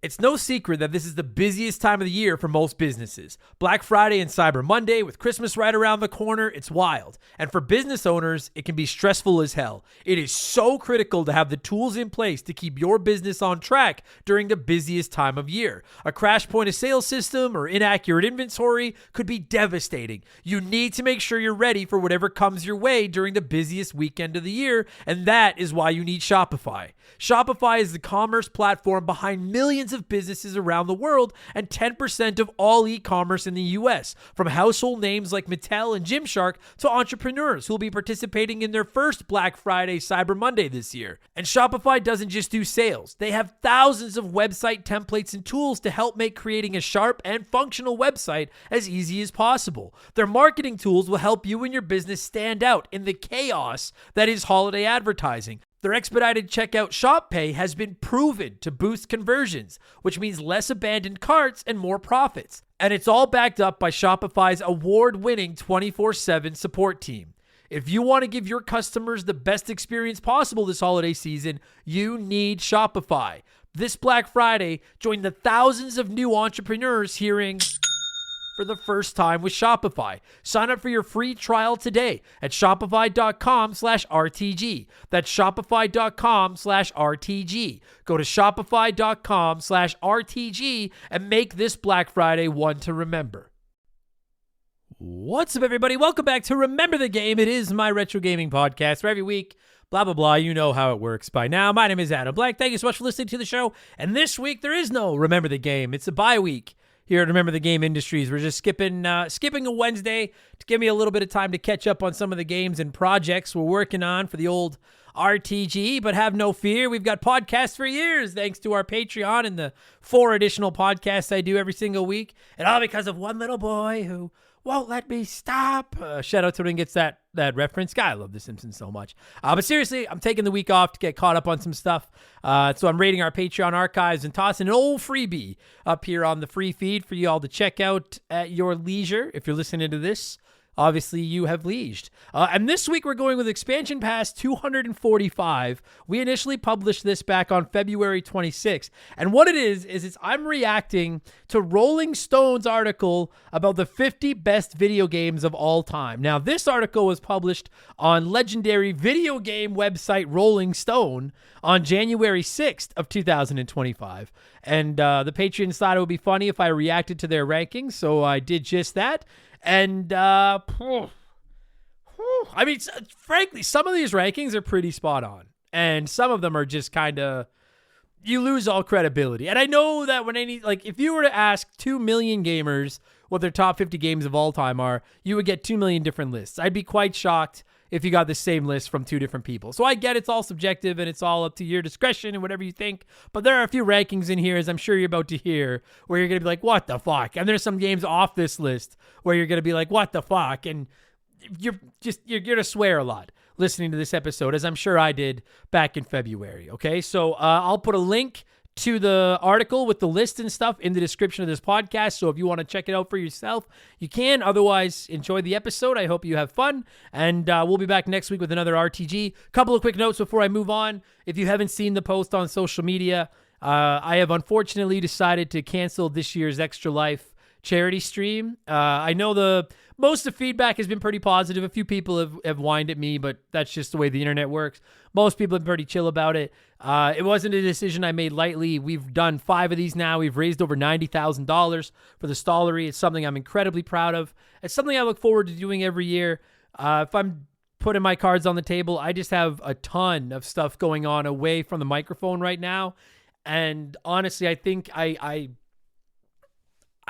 It's no secret that this is the busiest time of the year for most businesses. Black Friday and Cyber Monday, with Christmas right around the corner, it's wild. And for business owners, it can be stressful as hell. It is so critical to have the tools in place to keep your business on track during the busiest time of year. A crash point of sale system or inaccurate inventory could be devastating. You need to make sure you're ready for whatever comes your way during the busiest weekend of the year, and that is why you need Shopify. Shopify is the commerce platform behind millions of businesses around the world and 10% of all e-commerce in the US, from household names like Mattel and Gymshark to entrepreneurs who will be participating in their first Black Friday Cyber Monday this year. And Shopify doesn't just do sales. They have thousands of website templates and tools to help make creating a sharp and functional website as easy as possible. Their marketing tools will help you and your business stand out in the chaos that is holiday advertising. Their expedited checkout Shop Pay has been proven to boost conversions, which means less abandoned carts and more profits. And it's all backed up by Shopify's award-winning 24/7 support team. If you want to give your customers the best experience possible this holiday season, you need Shopify. This Black Friday, join the thousands of new entrepreneurs hearing for the first time with Shopify. Sign up for your free trial today at shopify.com/RTG. That's shopify.com/RTG. Go to shopify.com/RTG and make this Black Friday one to remember. What's up, everybody? Welcome back to Remember the Game. It is my retro gaming podcast where every week, blah, blah, blah, you know how it works by now. My name is Adam Black. Thank you so much for listening to the show. And this week, there is no Remember the Game. It's a bye week. Here at Remember the Game Industries, we're just skipping a Wednesday to give me a little bit of time to catch up on some of the games and projects we're working on for the old RTG. But have no fear, we've got podcasts for years thanks to our Patreon and the 4 additional podcasts I do every single week. And all because of one little boy who won't let me stop. Shout out to him gets that reference. Guy, I love The Simpsons so much. But seriously, I'm taking the week off to get caught up on some stuff. So I'm raiding our Patreon archives and tossing an old freebie up here on the free feed for you all to check out at your leisure. If you're listening to this, obviously you have leased. And this week we're going with Expansion Pass 245. We initially published this back on February 26th. And what it is I'm reacting to Rolling Stone's article about the 50 best video games of all time. Now, this article was published on legendary video game website Rolling Stone on January 6th of 2025. And the patrons thought it would be funny if I reacted to their rankings, so I did just that. And, I mean, frankly, some of these rankings are pretty spot on. And some of them are just kind of, you lose all credibility. And I know that if you were to ask 2 million gamers what their top 50 games of all time are, you would get 2 million different lists. I'd be quite shocked if you got the same list from 2 different people. So I get it's all subjective and it's all up to your discretion and whatever you think. But there are a few rankings in here, as I'm sure you're about to hear, where you're going to be like, what the fuck? And there's some games off this list where you're going to be like, what the fuck? And you're going to swear a lot listening to this episode, as I'm sure I did back in February. Okay, so I'll put a link to the article with the list and stuff in the description of this podcast. So if you want to check it out for yourself, you can. Otherwise, enjoy the episode. I hope you have fun. And we'll be back next week with another RTG. Couple of quick notes before I move on. If you haven't seen the post on social media, I have unfortunately decided to cancel this year's Extra Life charity stream. I know most of the feedback has been pretty positive. A few people have whined at me, but that's just the way the internet works. Most people have been pretty chill about it. It wasn't a decision I made lightly. We've done 5 of these now. We've raised over $90,000 for the Stollery. It's something I'm incredibly proud of. It's something I look forward to doing every year. If I'm putting my cards on the table, I just have a ton of stuff going on away from the microphone right now. And honestly, I think I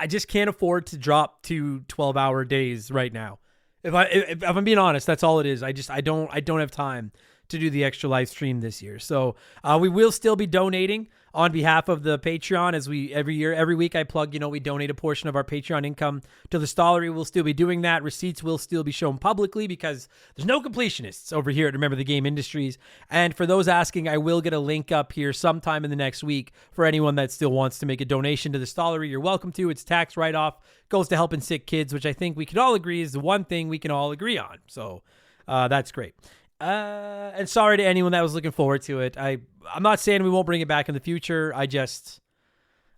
just can't afford to drop 2 12-hour days right now. If I'm being honest, that's all it is. I don't have time to do the Extra Life stream this year. So we will still be donating on behalf of the Patreon, as every week I plug, we donate a portion of our Patreon income to the Stollery. We'll still be doing that. Receipts will still be shown publicly because there's no completionists over here at Remember the Game Industries. And for those asking, I will get a link up here sometime in the next week for anyone that still wants to make a donation to the Stollery. You're welcome to. It's tax write-off, goes to helping sick kids, which I think we can all agree is the one thing we can all agree on. So that's great. And sorry to anyone that was looking forward to it. I'm not saying we won't bring it back in the future.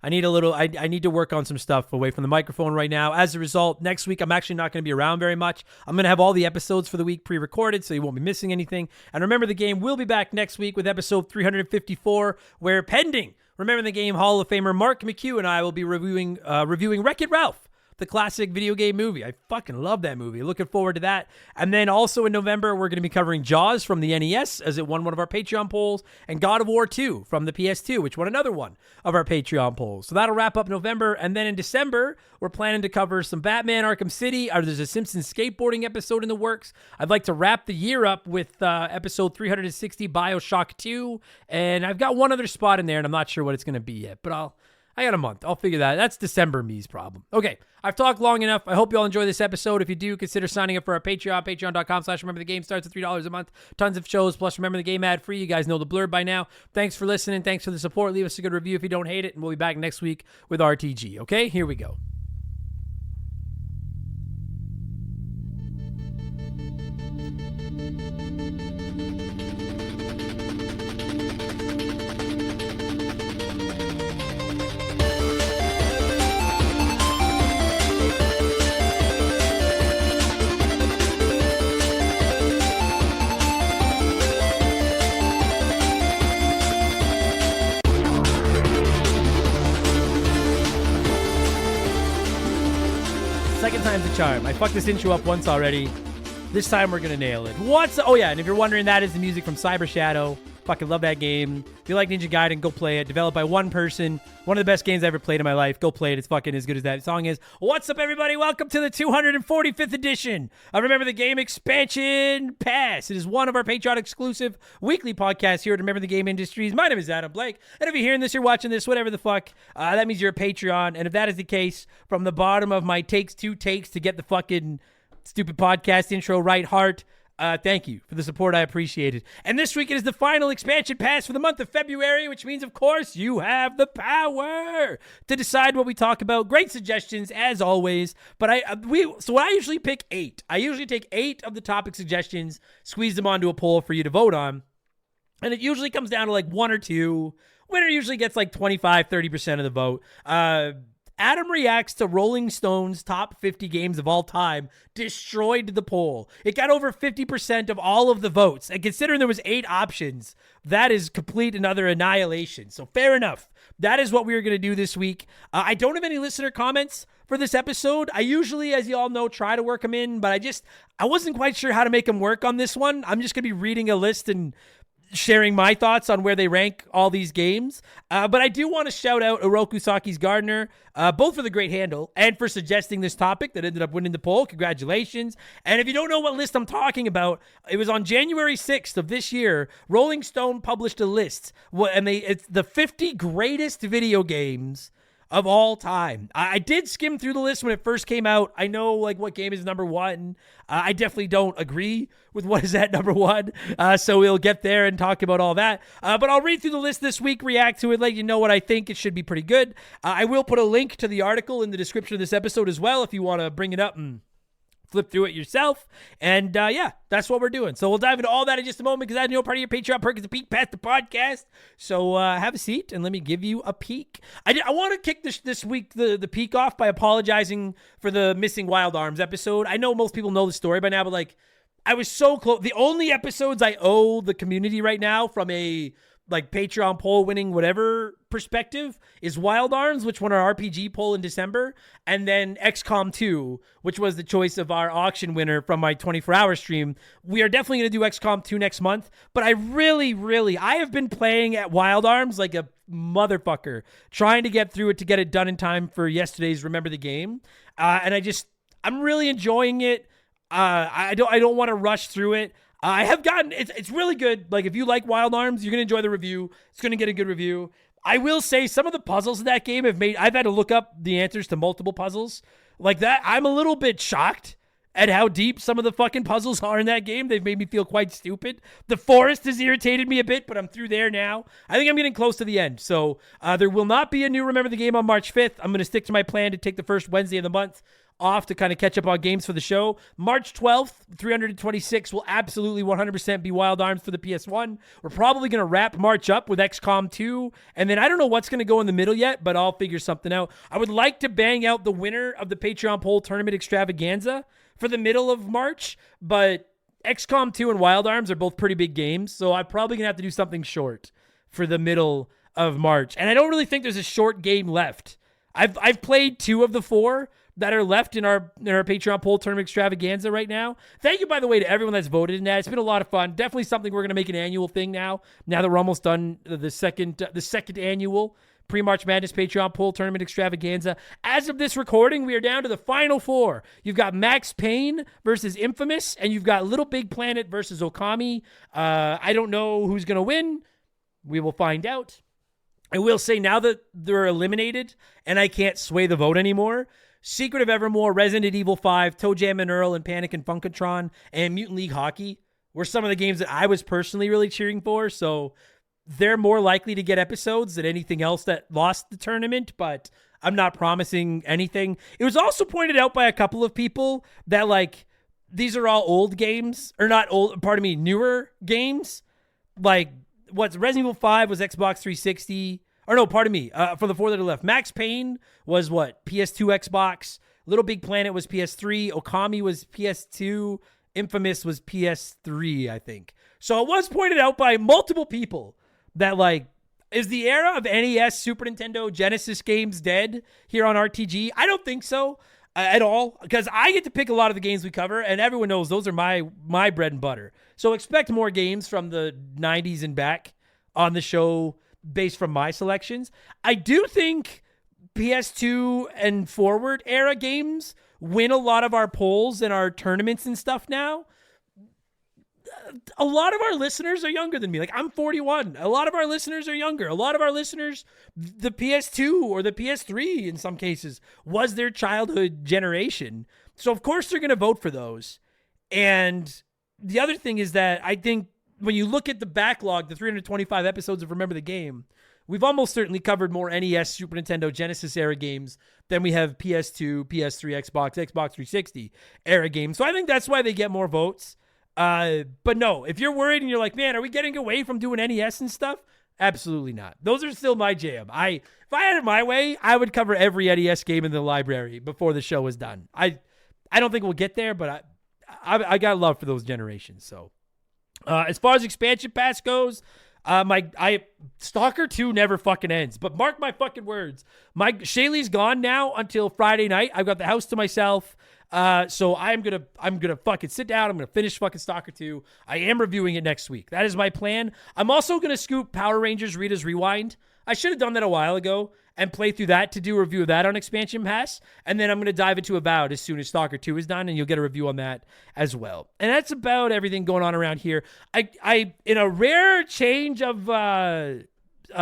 I need I need to work on some stuff away from the microphone right now. As a result, next week I'm actually not going to be around very much. I'm going to have all the episodes for the week pre-recorded, so you won't be missing anything. And Remember the Game will be back next week with episode 354, where pending Remember the Game Hall of Famer Mark McHugh and I will be reviewing Wreck-It Ralph, the classic video game movie. I fucking love that movie. Looking forward to that. And then also in November, we're going to be covering Jaws from the NES, as it won one of our Patreon polls, and God of War 2 from the PS2, which won another one of our Patreon polls. So that'll wrap up November. And then in December, we're planning to cover some Batman Arkham City. There's a Simpsons skateboarding episode in the works. I'd like to wrap the year up with episode 360, BioShock 2. And I've got one other spot in there, and I'm not sure what it's going to be yet, but I got a month. I'll figure that. That's December me's problem. Okay, I've talked long enough. I hope you all enjoy this episode. If you do, consider signing up for our Patreon. Patreon.com/Remember the Game starts at $3 a month. Tons of shows, plus Remember the Game ad free. You guys know the blurb by now. Thanks for listening. Thanks for the support. Leave us a good review if you don't hate it, and we'll be back next week with RTG. Okay, here we go. Second time's the charm. I fucked this intro up once already. This time we're gonna nail it. Oh yeah, and if you're wondering, that is the music from Cyber Shadow. Fucking love that game. If you like Ninja Gaiden, go play it. Developed by one person. One of the best games I ever played in my life. Go play it. It's fucking as good as that song is. What's up, everybody? Welcome to the 245th edition of Remember the Game Expansion Pass. It is one of our Patreon exclusive weekly podcasts here at Remember the Game Industries. My name is Adam Blake. And if you're hearing this, you're watching this, whatever the fuck, that means you're a Patreon. And if that is the case, from the bottom of my takes to get the fucking stupid podcast intro right heart, thank you for the support. I appreciate it. And this week it is the final expansion pass for the month of February, which means, of course, you have the power to decide what we talk about. Great suggestions, as always. But so I usually pick 8. I usually take 8 of the topic suggestions, squeeze them onto a poll for you to vote on. And it usually comes down to like 1 or 2. Winner usually gets like 25, 30% of the vote. Adam reacts to Rolling Stone's top 50 games of all time destroyed the poll. It got over 50% of all of the votes. And considering there was 8 options, that is complete another annihilation. So fair enough. That is what we are going to do this week. I don't have any listener comments for this episode. I usually, as you all know, try to work them in, but I wasn't quite sure how to make them work on this one. I'm just going to be reading a list and sharing my thoughts on where they rank all these games. But I do want to shout out Oroku Saki's Gardener, both for the great handle and for suggesting this topic that ended up winning the poll. Congratulations. And if you don't know what list I'm talking about, it was on January 6th of this year. Rolling Stone published a list, and it's the 50 greatest video games of all time. I did skim through the list when it first came out. I know like what game is number 1. I definitely don't agree with what is at number 1. So we'll get there and talk about all that. But I'll read through the list this week, react to it, let you know what I think. It should be pretty good. I will put a link to the article in the description of this episode as well if you want to bring it up and flip through it yourself. And yeah, that's what we're doing. So we'll dive into all that in just a moment, because I know part of your Patreon perk is a peek past the podcast. So have a seat and let me give you a peek. I want to kick this week the peek off by apologizing for the missing Wild Arms episode. I know most people know the story by now, but like, I was so close. The only episodes I owe the community right now from a like Patreon poll winning whatever perspective is Wild Arms, which won our RPG poll in December, and then XCOM 2, which was the choice of our auction winner from my 24-hour stream. We are definitely going to do XCOM 2 next month, but I have been playing at Wild Arms like a motherfucker, trying to get through it to get it done in time for yesterday's Remember the Game. And I'm really enjoying it. I don't want to rush through it. I have gotten, it's really good. Like, if you like Wild Arms, you're going to enjoy the review. It's going to get a good review. I will say some of the puzzles in that game I've had to look up the answers to multiple puzzles. Like that, I'm a little bit shocked at how deep some of the fucking puzzles are in that game. They've made me feel quite stupid. The forest has irritated me a bit, but I'm through there now. I think I'm getting close to the end. So there will not be a new Remember the Game on March 5th. I'm going to stick to my plan to take the first Wednesday of the month off to kind of catch up on games for the show. March 12th, 326 will absolutely 100% be Wild Arms for the PS1. We're probably going to wrap March up with XCOM 2, and then I don't know what's going to go in the middle yet, but I'll figure something out. I would like to bang out the winner of the Patreon poll tournament extravaganza for the middle of March, but XCOM 2 and Wild Arms are both pretty big games, so I'm probably going to have to do something short for the middle of March. And I don't really think there's a short game left. I've played 2 of the 4 that are left in our Patreon poll tournament extravaganza right now. Thank you, by the way, to everyone that's voted in that. It's been a lot of fun. Definitely something we're going to make an annual thing now that we're almost done the second annual Pre-March Madness Patreon poll tournament extravaganza. As of this recording, we are down to the final 4. You've got Max Payne versus Infamous, and you've got Little Big Planet versus Okami. I don't know who's going to win. We will find out. I will say, now that they're eliminated and I can't sway the vote anymore, Secret of Evermore, Resident Evil 5, Toe Jam and Earl, and Panic and Funkatron, and Mutant League Hockey were some of the games that I was personally really cheering for, so they're more likely to get episodes than anything else that lost the tournament, but I'm not promising anything. It was also pointed out by a couple of people that, like, these are all old games, or not old, newer games. Like, Resident Evil 5 was Xbox 360, or no, for the 4 that are left. Max Payne was PS2, Xbox. Little Big Planet was PS3. Okami was PS2. Infamous was PS3, I think. So it was pointed out by multiple people that, like, is the era of NES, Super Nintendo, Genesis games dead here on RTG? I don't think so at all, because I get to pick a lot of the games we cover, and everyone knows those are my bread and butter. So expect more games from the 90s and back on the show based from my selections. I do think PS2 and forward era games win a lot of our polls and our tournaments and stuff now. A lot of our listeners are younger than me. Like, I'm 41. A lot of our listeners are younger. A lot of our listeners, the PS2 or the PS3 in some cases was their childhood generation. So of course they're going to vote for those. And the other thing is that I think when you look at the backlog, the 325 episodes of Remember the Game, we've almost certainly covered more NES, Super Nintendo, Genesis era games than we have PS2, PS3, Xbox 360 era games. So I think that's why they get more votes. But no, if you're worried and you're like, man, are we getting away from doing NES and stuff? Absolutely not. Those are still my jam. If I had it my way, I would cover every NES game in the library before the show is done. I don't think we'll get there, but I got love for those generations. So, as far as expansion pass goes, Stalker 2 never fucking ends. But mark my fucking words. Shaylee's gone now until Friday night. I've got the house to myself. So I'm gonna fucking sit down. I'm gonna finish fucking Stalker 2. I am reviewing it next week. That is my plan. I'm also gonna scoop Power Rangers Rita's Rewind. I should have done that a while ago and play through that to do a review of that on Expansion Pass. And then I'm gonna dive into Avowed as soon as Stalker 2 is done, and you'll get a review on that as well. And that's about everything going on around here. I in a rare change of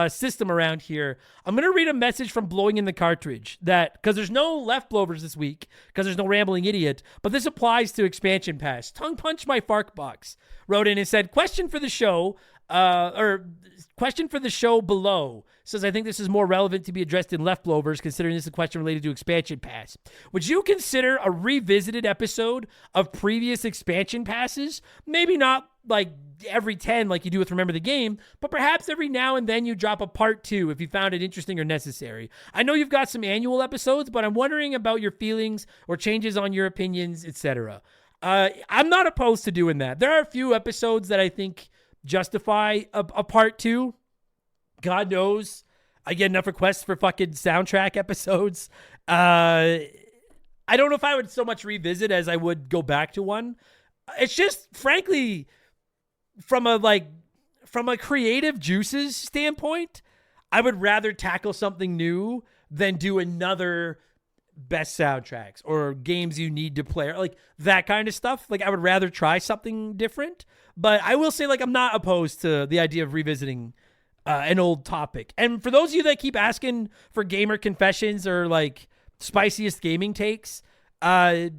system around here, I'm going to read a message from Blowing in the Cartridge that, because there's no left blowers this week, because there's no Rambling Idiot, but this applies to Expansion Pass. Tongue Punch My Fark Box wrote in and said, question for the show below. Says, I think this is more relevant to be addressed in left blowers, considering this is a question related to Expansion Pass. Would you consider a revisited episode of previous Expansion Passes? Maybe not like every 10 like you do with Remember the Game, but perhaps every now and then you drop a part 2 if you found it interesting or necessary. I know you've got some annual episodes, but I'm wondering about your feelings or changes on your opinions, etc. I'm not opposed to doing that. There are a few episodes that I think justify a part 2. God knows I get enough requests for fucking soundtrack episodes. I don't know if I would so much revisit as I would go back to one. It's just, frankly, from a creative juices standpoint, I would rather tackle something new than do another best soundtracks or games you need to play, like that kind of stuff. Like, I would rather try something different. But I will say, like, I'm not opposed to the idea of revisiting an old topic. And for those of you that keep asking for gamer confessions or like spiciest gaming takes, when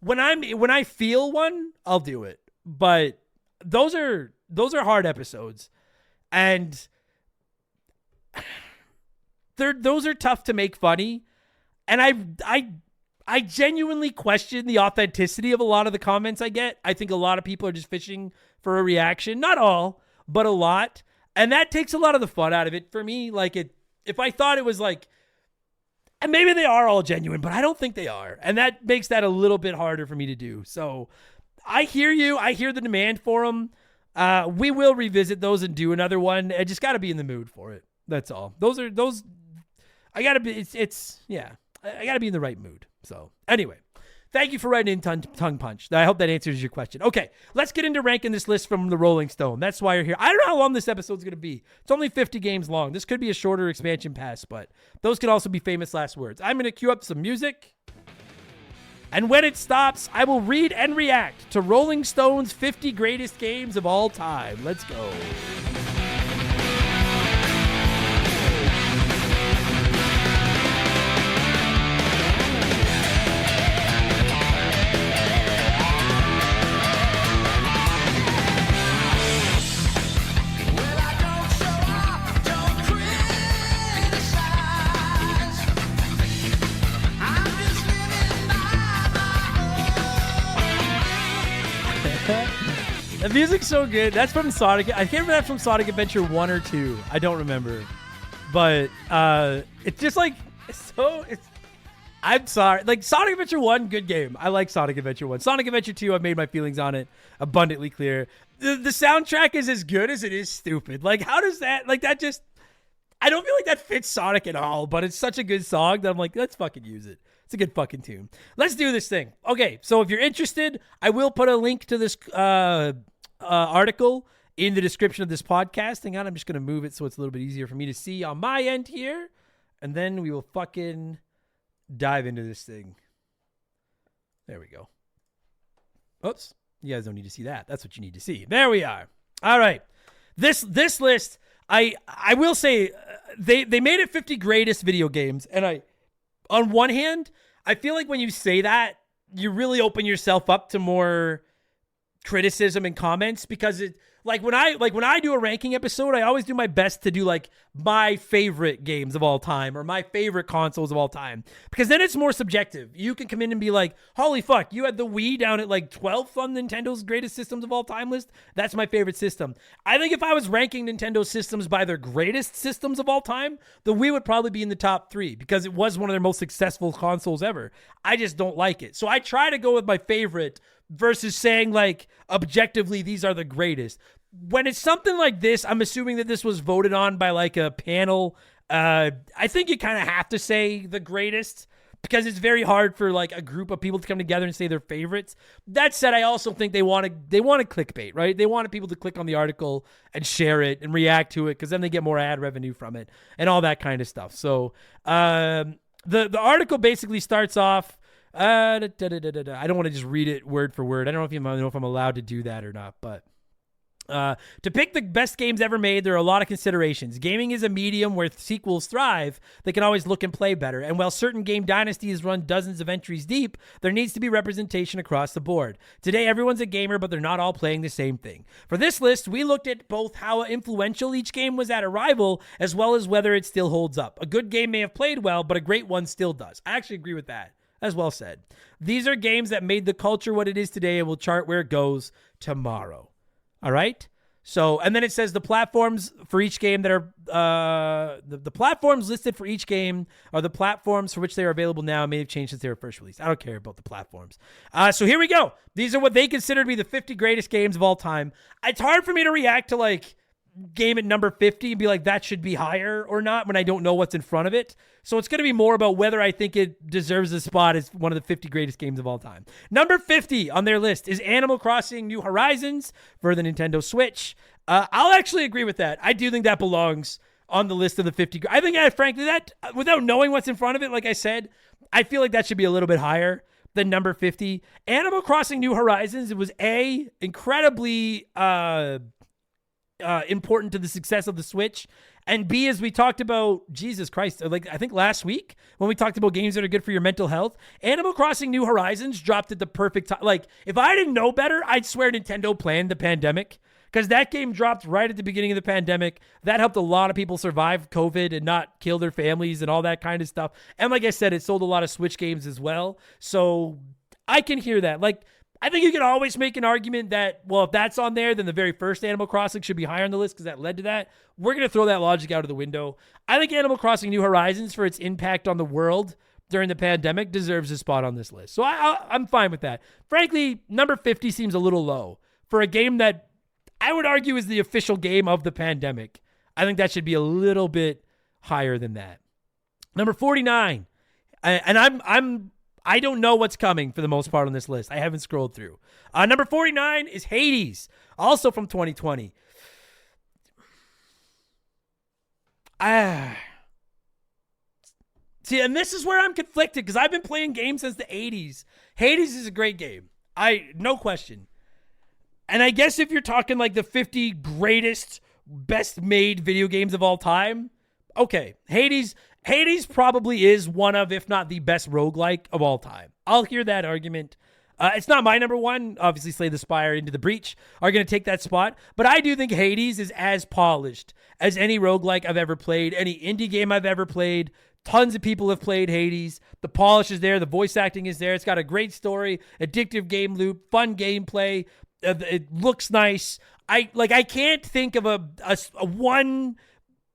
I feel one, I'll do it. But those are hard episodes, and those are tough to make funny. And I genuinely question the authenticity of a lot of the comments I get. I think a lot of people are just fishing for a reaction. Not all, but a lot. And that takes a lot of the fun out of it for me. Like, if I thought it was like, and maybe they are all genuine, but I don't think they are. And that makes that a little bit harder for me to do. So I hear you. I hear the demand for them. We will revisit those and do another one. I just got to be in the mood for it. That's all. I got to be, I got to be in the right mood. So anyway, thank you for writing in Tongue Punch. I hope that answers your question. Okay, let's get into ranking this list from the Rolling Stone. That's why you're here. I don't know how long this episode's going to be. It's only 50 games long. This could be a shorter expansion pass, but those could also be famous last words. I'm going to cue up some music. And when it stops, I will read and react to Rolling Stone's 50 greatest games of all time. Let's go. The music's so good. That's from Sonic. I can't remember that's from Sonic Adventure 1 or 2. I don't remember. But it's just like, I'm sorry. Like, Sonic Adventure 1, good game. I like Sonic Adventure 1. Sonic Adventure 2, I've made my feelings on it abundantly clear. The soundtrack is as good as it is stupid. Like, how does that, like, that just, I don't feel like that fits Sonic at all, but it's such a good song that I'm like, let's fucking use it. It's a good fucking tune. Let's do this thing. Okay, so if you're interested, I will put a link to this article in the description of this podcast. Hang on, I'm just going to move it so it's a little bit easier for me to see on my end here. And then we will fucking dive into this thing. There we go. Oops. You guys don't need to see that. That's what you need to see. There we are. All right. This list, I will say, they made it 50 greatest video games. And on one hand, I feel like when you say that, you really open yourself up to more criticism and comments, because it, like when I do a ranking episode, I always do my best to do like my favorite games of all time or my favorite consoles of all time, because then it's more subjective. You can come in and be like, holy fuck, you had the Wii down at like 12th on Nintendo's greatest systems of all time list. That's my favorite system. I think if I was ranking Nintendo systems by their greatest systems of all time, the Wii would probably be in the top 3 because it was one of their most successful consoles ever. I just don't like it. So I try to go with my favorite versus saying like objectively these are the greatest. When it's something like this, I'm assuming that this was voted on by like a panel. I think you kind of have to say the greatest because it's very hard for like a group of people to come together and say their favorites. That said, I also think they want clickbait, right? They wanted people to click on the article and share it and react to it because then they get more ad revenue from it and all that kind of stuff. So the article basically starts off. I don't want to just read it word for word. I don't know if I'm allowed to do that or not, but to pick the best games ever made, there are a lot of considerations. Gaming is a medium where sequels thrive. They can always look and play better. And while certain game dynasties run dozens of entries deep, there needs to be representation across the board. Today, everyone's a gamer, but they're not all playing the same thing. For this list, we looked at both how influential each game was at arrival, as well as whether it still holds up. A good game may have played well, but a great one still does. I actually agree with that. As well said. These are games that made the culture what it is today and will chart where it goes tomorrow. All right? So, and then it says the platforms for each game that are, the platforms listed for each game are the platforms for which they are available now and may have changed since they were first released. I don't care about the platforms. So here we go. These are what they consider to be the 50 greatest games of all time. It's hard for me to react to like game at number 50 and be like, that should be higher or not when I don't know what's in front of it. So it's going to be more about whether I think it deserves a spot as one of the 50 greatest games of all time. Number 50 on their list is Animal Crossing New Horizons for the Nintendo Switch. I'll actually agree with that. I do think that belongs on the list of the 50. I think, frankly, that without knowing what's in front of it, like I said, I feel like that should be a little bit higher than number 50. Animal Crossing New Horizons, it was incredibly important to the success of the Switch, and B, as we talked about, Jesus Christ, like I think last week when we talked about games that are good for your mental health, Animal Crossing New Horizons dropped at the perfect time. Like if I didn't know better, I'd swear Nintendo planned the pandemic because that game dropped right at the beginning of the pandemic. That helped a lot of people survive COVID and not kill their families and all that kind of stuff. And like I said, it sold a lot of Switch games as well. So I can hear that. Like, I think you can always make an argument that, well, if that's on there, then the very first Animal Crossing should be higher on the list because that led to that. We're going to throw that logic out of the window. I think Animal Crossing New Horizons, for its impact on the world during the pandemic, deserves a spot on this list. So I'm fine with that. Frankly, number 50 seems a little low for a game that I would argue is the official game of the pandemic. I think that should be a little bit higher than that. Number 49, and I don't know what's coming for the most part on this list. I haven't scrolled through. Number 49 is Hades, also from 2020. See, and this is where I'm conflicted because I've been playing games since the 80s. Hades is a great game. No question. And I guess if you're talking like the 50 greatest, best made video games of all time, okay, Hades probably is one of, if not the best roguelike of all time. I'll hear that argument. It's not my number one. Obviously, Slay the Spire, Into the Breach are going to take that spot. But I do think Hades is as polished as any roguelike I've ever played, any indie game I've ever played. Tons of people have played Hades. The polish is there. The voice acting is there. It's got a great story, addictive game loop, fun gameplay. It looks nice. I can't think of a one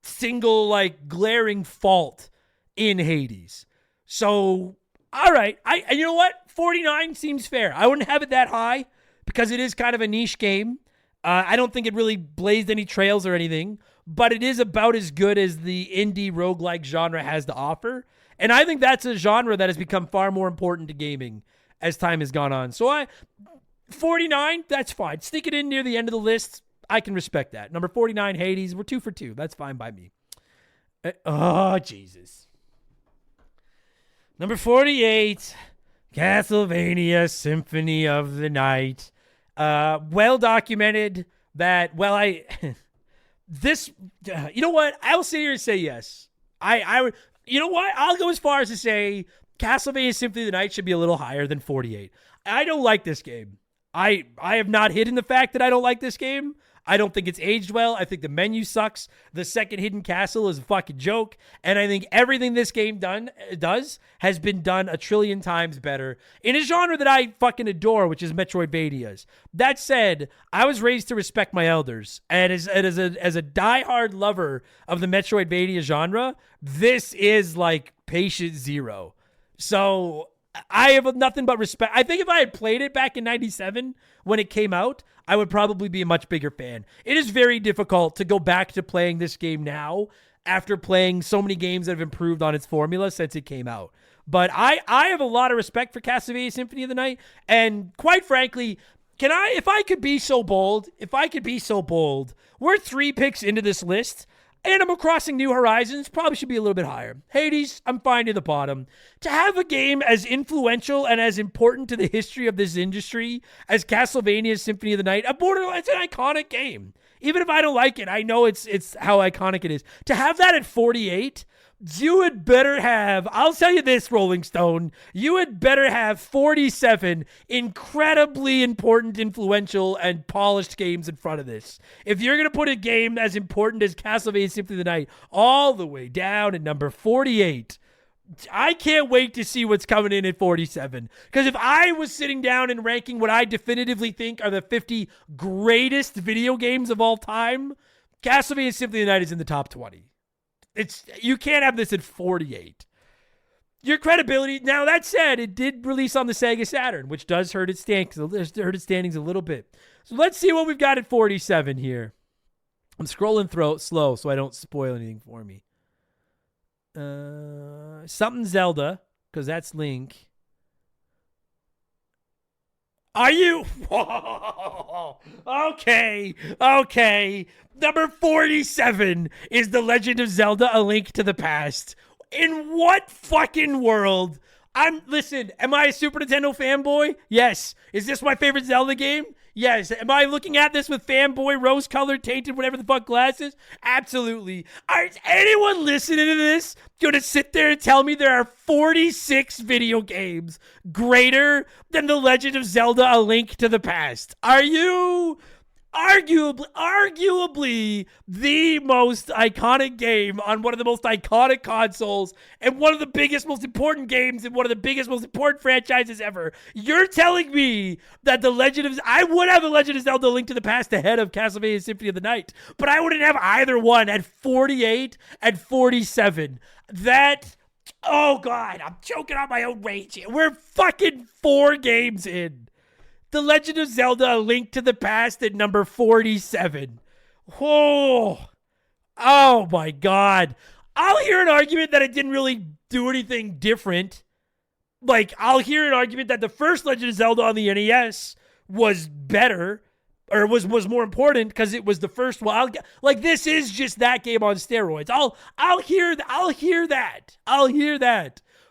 single like glaring fault in Hades. So, all right. You know what? 49 seems fair. I wouldn't have it that high because it is kind of a niche game. I don't think it really blazed any trails or anything, but it is about as good as the indie roguelike genre has to offer. And I think that's a genre that has become far more important to gaming as time has gone on. So 49, that's fine. Stick it in near the end of the list. I can respect that. Number 49, Hades. We're 2 for 2. That's fine by me. Oh, Jesus. Number 48, Castlevania Symphony of the Night. Well documented that, you know what? I'll sit here and say yes. I would, you know what? I'll go as far as to say Castlevania Symphony of the Night should be a little higher than 48. I don't like this game. I have not hidden the fact that I don't like this game. I don't think it's aged well. I think the menu sucks. The second hidden castle is a fucking joke. And I think everything this game does has been done a trillion times better in a genre that I fucking adore, which is Metroidvanias. That said, I was raised to respect my elders. And as a diehard lover of the Metroidvania genre, this is like patient zero. So I have nothing but respect. I think if I had played it back in 97 when it came out, I would probably be a much bigger fan. It is very difficult to go back to playing this game now after playing so many games that have improved on its formula since it came out. But I have a lot of respect for Castlevania Symphony of the Night. And quite frankly, if I could be so bold, we're 3 picks into this list. Animal Crossing New Horizons probably should be a little bit higher. Hades, I'm fine to the bottom. To have a game as influential and as important to the history of this industry as Castlevania Symphony of the Night, it's an iconic game. Even if I don't like it, I know it's how iconic it is. To have that at 48, you had better have, I'll tell you this, Rolling Stone, you had better have 47 incredibly important, influential, and polished games in front of this. If you're going to put a game as important as Castlevania Symphony of the Night all the way down at number 48, I can't wait to see what's coming in at 47. Because if I was sitting down and ranking what I definitively think are the 50 greatest video games of all time, Castlevania Symphony of the Night is in the top 20. You can't have this at 48. Your credibility. Now, that said, it did release on the Sega Saturn, which does hurt its standings a little bit. So let's see what we've got at 47 here. I'm scrolling slow so I don't spoil anything for me. Something Zelda, because that's Link. Are you? Whoa. Okay. Number 47 is The Legend of Zelda: A Link to the Past. In what fucking world? Listen, am I a Super Nintendo fanboy? Yes. Is this my favorite Zelda game? Yes. Am I looking at this with fanboy, rose-colored, tainted, whatever the fuck glasses? Absolutely. Is anyone listening to this going to sit there and tell me there are 46 video games greater than The Legend of Zelda: A Link to the Past? Are you arguably the most iconic game on one of the most iconic consoles and one of the biggest, most important games in one of the biggest, most important franchises ever. You're telling me that I would have The Legend of Zelda: Link to the Past ahead of Castlevania Symphony of the Night, but I wouldn't have either one at 48 and 47. Oh God, I'm choking on my own rage here. We're fucking 4 games in. The Legend of Zelda: A Link to the Past at number 47. Oh my God. I'll hear an argument that it didn't really do anything different. Like, I'll hear an argument that the first Legend of Zelda on the NES was better, or was more important because it was the first one. This is just that game on steroids. I'll hear that.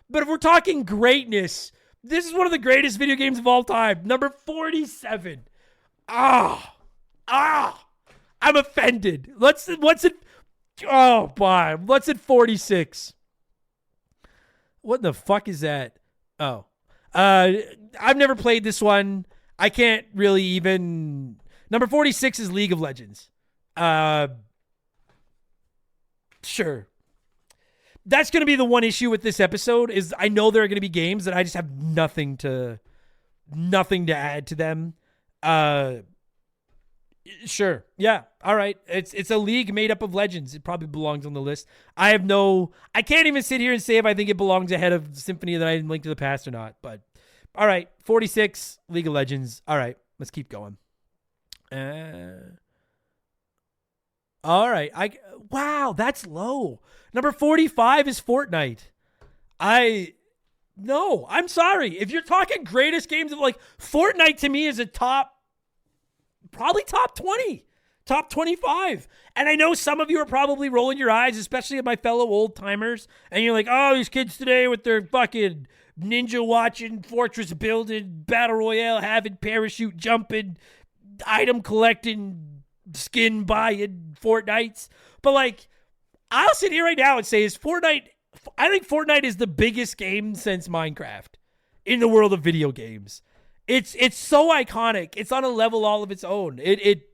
But if we're talking greatness, this is one of the greatest video games of all time. Number 47. I'm offended. What's it? Oh, boy. What's at 46? What the fuck is that? Oh. I've never played this one. I can't really even... Number 46 is League of Legends. Sure. That's going to be the one issue with this episode is I know there are going to be games that I just have nothing to add to them. Sure. Yeah. All right. It's a league made up of legends. It probably belongs on the list. I can't even sit here and say if I think it belongs ahead of Symphony of the Night and Link to the Past or not, but all right. 46 League of Legends. All right. Let's keep going. All right. Wow, that's low. Number 45 is Fortnite. No, I'm sorry. If you're talking greatest games of Fortnite to me is probably top 20, top 25. And I know some of you are probably rolling your eyes, especially at my fellow old timers. And you're like, oh, these kids today with their fucking ninja watching, fortress building, battle royale having, parachute jumping, item collecting, skin buying Fortnites. But I'll sit here right now and say I think Fortnite is the biggest game since Minecraft in the world of video games. It's so iconic. It's on a level all of its own. It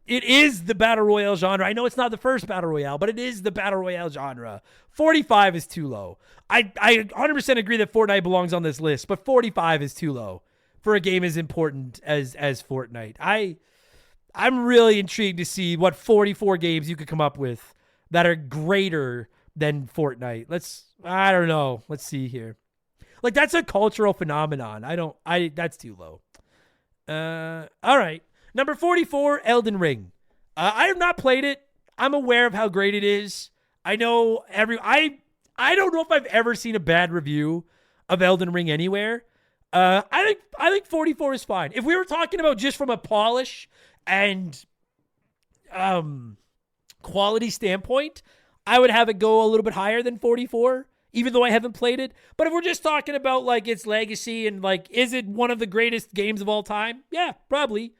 is the battle royale genre. I know it's not the first battle royale, but it is the battle royale genre. 45 is too low. I 100% agree that Fortnite belongs on this list, but 45 is too low for a game as important as Fortnite. I'm really intrigued to see what 44 games you could come up with that are greater than Fortnite. I don't know. Let's see here. That's a cultural phenomenon. That's too low. All right. Number 44, Elden Ring. I have not played it. I'm aware of how great it is. I know I don't know if I've ever seen a bad review of Elden Ring anywhere. I think 44 is fine. If we were talking about just from a polish and quality standpoint, I would have it go a little bit higher than 44, even though I haven't played it. But if we're just talking about its legacy and is it one of the greatest games of all time? Yeah, probably.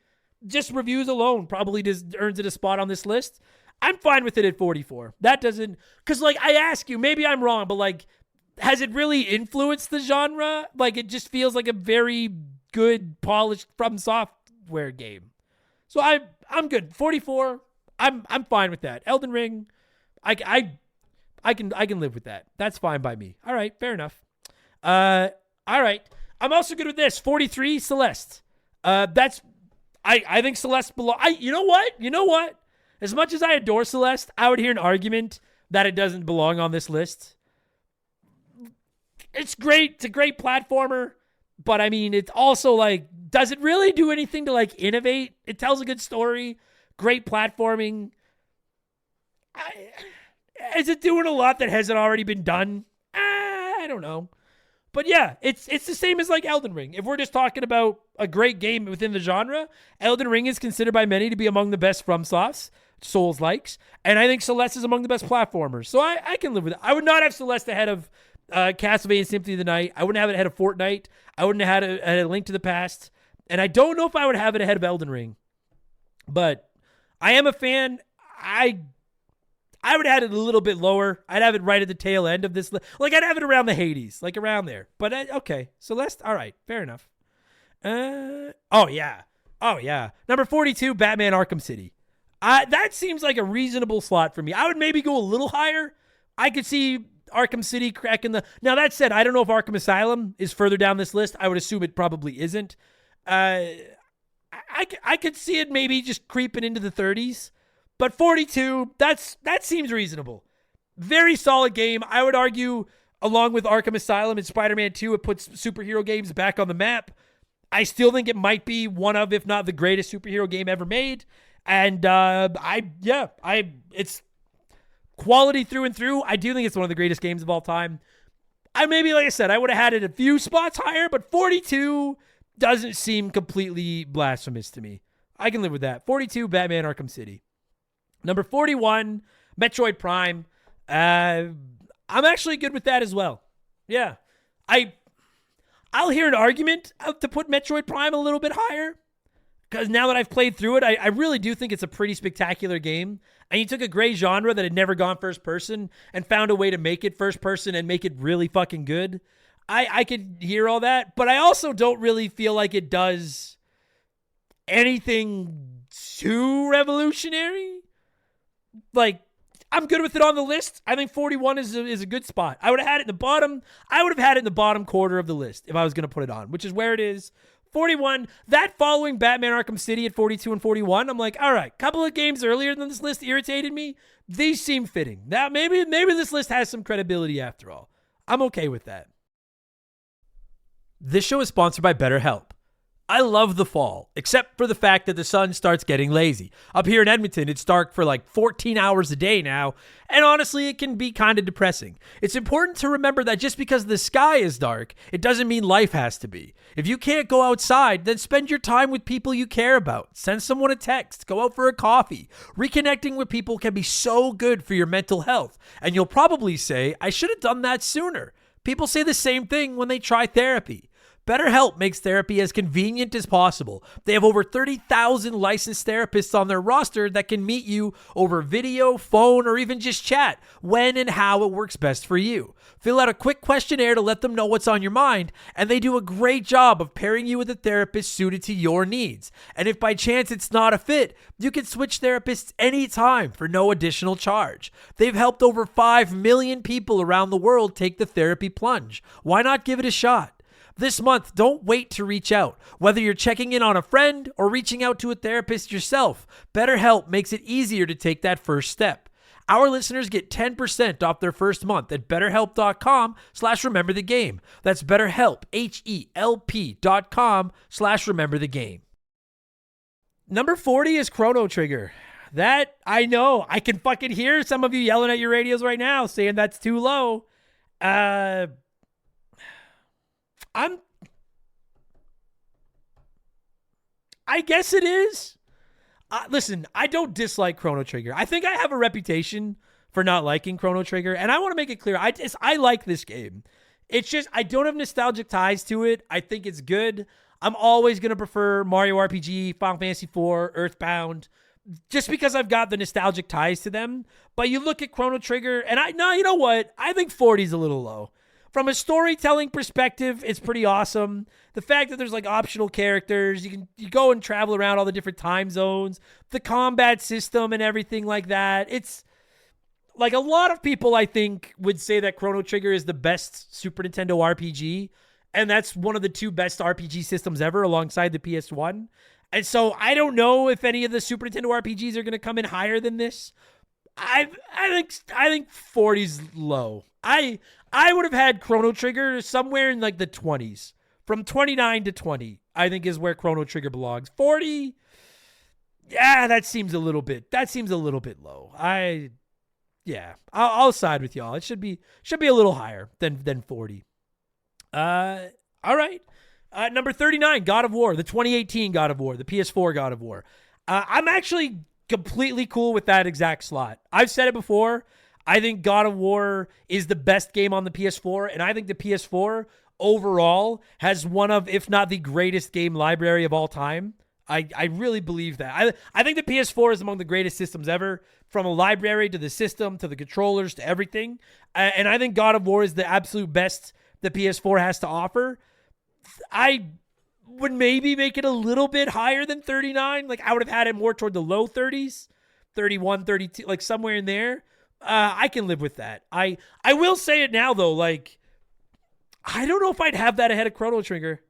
Just reviews alone probably just earns it a spot on this list. I'm fine with it at 44. That doesn't, because I ask you, maybe I'm wrong, but has it really influenced the genre? It just feels like a very good, polished From Software game. So I'm good. 44. I'm fine with that. Elden Ring, I can live with that. That's fine by me. All right, fair enough. All right. I'm also good with this. 43, Celeste. I think Celeste belongs. You know what? As much as I adore Celeste, I would hear an argument that it doesn't belong on this list. It's great. It's a great platformer, but it's also does it really do anything to innovate? It tells a good story, great platforming. Is it doing a lot that hasn't already been done? I don't know. But yeah, it's the same as Elden Ring. If we're just talking about a great game within the genre, Elden Ring is considered by many to be among the best FromSofts, Souls-likes, and I think Celeste is among the best platformers. So I can live with it. I would not have Celeste ahead of Castlevania Symphony of the Night. I wouldn't have it ahead of Fortnite. I wouldn't have had it ahead of Link to the Past. And I don't know if I would have it ahead of Elden Ring. But I am a fan. I would have had it a little bit lower. I'd have it right at the tail end of this. I'd have it around the Hades, around there. But okay, Celeste, all right, fair enough. Oh, yeah. Oh, yeah. Number 42, Batman Arkham City. That seems like a reasonable slot for me. I would maybe go a little higher. I could see Arkham City cracking the... Now, that said, I don't know if Arkham Asylum is further down this list. I would assume it probably isn't. I could see it maybe just creeping into the 30s. But 42, that seems reasonable. Very solid game. I would argue, along with Arkham Asylum and Spider-Man 2, it puts superhero games back on the map. I still think it might be one of, if not the greatest superhero game ever made. And it's quality through and through. I do think it's one of the greatest games of all time. Like I said, I would have had it a few spots higher, but 42 doesn't seem completely blasphemous to me. I can live with that. 42, Batman Arkham City. Number 41, Metroid Prime. I'm actually good with that as well. Yeah. I'll hear an argument to put Metroid Prime a little bit higher, because now that I've played through it, I really do think it's a pretty spectacular game. And you took a gray genre that had never gone first person and found a way to make it first person and make it really fucking good. I could hear all that, but I also don't really feel like it does anything too revolutionary. Like, I'm good with it on the list. I think 41 is a good spot. I would have had it in the bottom. I would have had it in the bottom quarter of the list if I was going to put it on, which is where it is. 41. That following Batman Arkham City at 42 and 41, I'm like, all right, couple of games earlier than this list irritated me. These seem fitting. Now maybe this list has some credibility after all. I'm okay with that. This show is sponsored by BetterHelp. I love the fall, except for the fact that the sun starts getting lazy. Up here in Edmonton, it's dark for like 14 hours a day now, and honestly, it can be kind of depressing. It's important to remember that just because the sky is dark, it doesn't mean life has to be. If you can't go outside, then spend your time with people you care about. Send someone a text, go out for a coffee. Reconnecting with people can be so good for your mental health, and you'll probably say, I should have done that sooner. People say the same thing when they try therapy. BetterHelp makes therapy as convenient as possible. They have over 30,000 licensed therapists on their roster that can meet you over video, phone, or even just chat when and how it works best for you. Fill out a quick questionnaire to let them know what's on your mind, and they do a great job of pairing you with a therapist suited to your needs. And if by chance it's not a fit, you can switch therapists anytime for no additional charge. They've helped over 5 million people around the world take the therapy plunge. Why not give it a shot? This month, don't wait to reach out. Whether you're checking in on a friend or reaching out to a therapist yourself, BetterHelp makes it easier to take that first step. Our listeners get 10% off their first month at BetterHelp.com/RememberTheGame. That's BetterHelp, HELP.com/RememberTheGame. Number 40 is Chrono Trigger. That, I know, I can fucking hear some of you yelling at your radios right now saying that's too low. I guess it is. Listen, I don't dislike Chrono Trigger. I think I have a reputation for not liking Chrono Trigger, and I want to make it clear. I like this game. It's just I don't have nostalgic ties to it. I think it's good. I'm always going to prefer Mario RPG, Final Fantasy IV, Earthbound, just because I've got the nostalgic ties to them. But you look at Chrono Trigger, and you know what? I think 40 is a little low. From a storytelling perspective, it's pretty awesome. The fact that there's like optional characters, you go and travel around all the different time zones, the combat system and everything like that. It's like a lot of people, I think, would say that Chrono Trigger is the best Super Nintendo RPG, and that's one of the 2 best RPG systems ever alongside the PS1. And so I don't know if any of the Super Nintendo RPGs are going to come in higher than this. I think 40's low. I would have had Chrono Trigger somewhere in like the 20s. From 29 to 20, I think is where Chrono Trigger belongs. 40, yeah, that seems a little bit low. I'll side with y'all. It should be a little higher than 40. All right. Number 39, God of War, the 2018 God of War, the PS4 God of War. I'm actually completely cool with that exact slot. I've said it before. I think God of War is the best game on the PS4, and I think the PS4 overall has one of, if not the greatest game library of all time. I really believe that. I think the PS4 is among the greatest systems ever, from a library to the system to the controllers to everything. And I think God of War is the absolute best the PS4 has to offer. would maybe make it a little bit higher than 39. Like I would have had it more toward the low 30s, 31, 32, like somewhere in there. I can live with that. I will say it now though, like I don't know if I'd have that ahead of Chrono Trigger.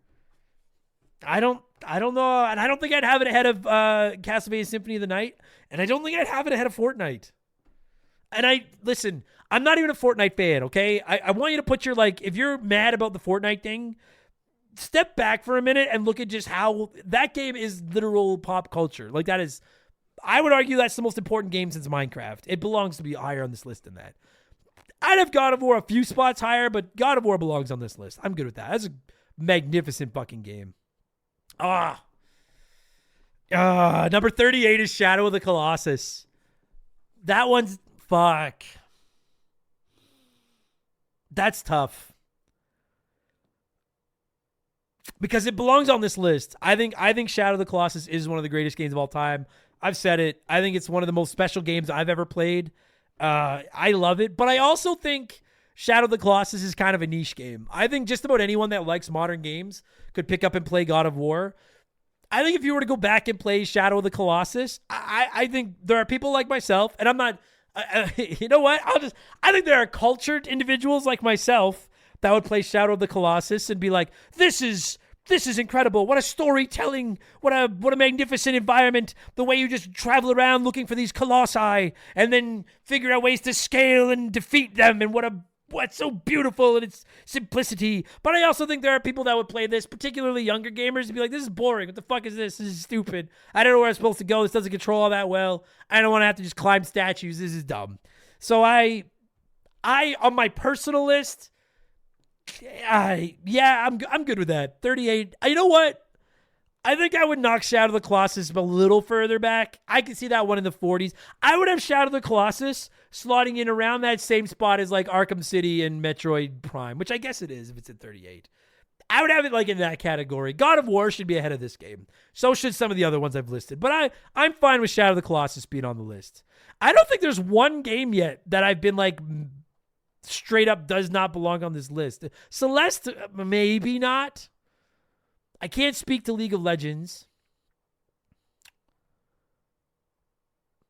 I don't know, and I don't think I'd have it ahead of Castlevania Symphony of the Night, and I don't think I'd have it ahead of Fortnite. And listen, I'm not even a Fortnite fan, okay? I want you to put your, like, if you're mad about the Fortnite thing, step back for a minute and look at just how that game is literal pop culture. Like, that is, I would argue that's the most important game since Minecraft. It belongs to be higher on this list than that. I'd have God of War a few spots higher, but God of War belongs on this list. I'm good with that. That's a magnificent fucking game. Number 38 is Shadow of the Colossus. That one's fuck. That's tough. Because it belongs on this list. I think Shadow of the Colossus is one of the greatest games of all time. I've said it. I think it's one of the most special games I've ever played. I love it. But I also think Shadow of the Colossus is kind of a niche game. I think just about anyone that likes modern games could pick up and play God of War. I think if you were to go back and play Shadow of the Colossus, I think there are people like myself, and I'm not, you know what? I think there are cultured individuals like myself that would play Shadow of the Colossus and be like, this is incredible. What a storytelling. What a magnificent environment. The way you just travel around looking for these colossi and then figure out ways to scale and defeat them, and what's so beautiful in its simplicity. But I also think there are people that would play this, particularly younger gamers, and be like, this is boring. What the fuck is this? This is stupid. I don't know where I'm supposed to go. This doesn't control all that well. I don't want to have to just climb statues. This is dumb. So I on my personal list, I'm good with that. 38. You know what? I think I would knock Shadow of the Colossus a little further back. I can see that one in the 40s. I would have Shadow of the Colossus slotting in around that same spot as like Arkham City and Metroid Prime, which I guess it is if it's at 38. I would have it like in that category. God of War should be ahead of this game. So should some of the other ones I've listed. But I'm fine with Shadow of the Colossus being on the list. I don't think there's one game yet that I've been like straight up does not belong on this list. Celeste, maybe not. I can't speak to League of Legends.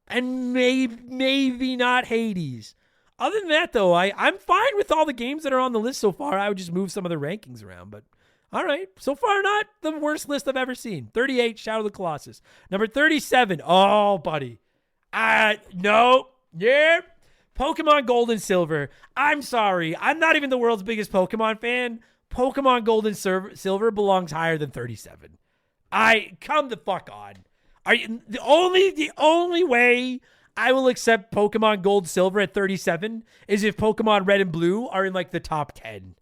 And maybe not Hades. Other than that, though, I'm fine with all the games that are on the list so far. I would just move some of the rankings around. But all right, so far not the worst list I've ever seen. 38, Shadow of the Colossus. Number 37, oh, buddy. No. Yeah. Pokemon Gold and Silver. I'm sorry. I'm not even the world's biggest Pokemon fan. Pokemon Gold and Silver belongs higher than 37. Come the fuck on. Are you the only way I will accept Pokemon Gold Silver at 37 is if Pokemon Red and Blue are in like the top 10.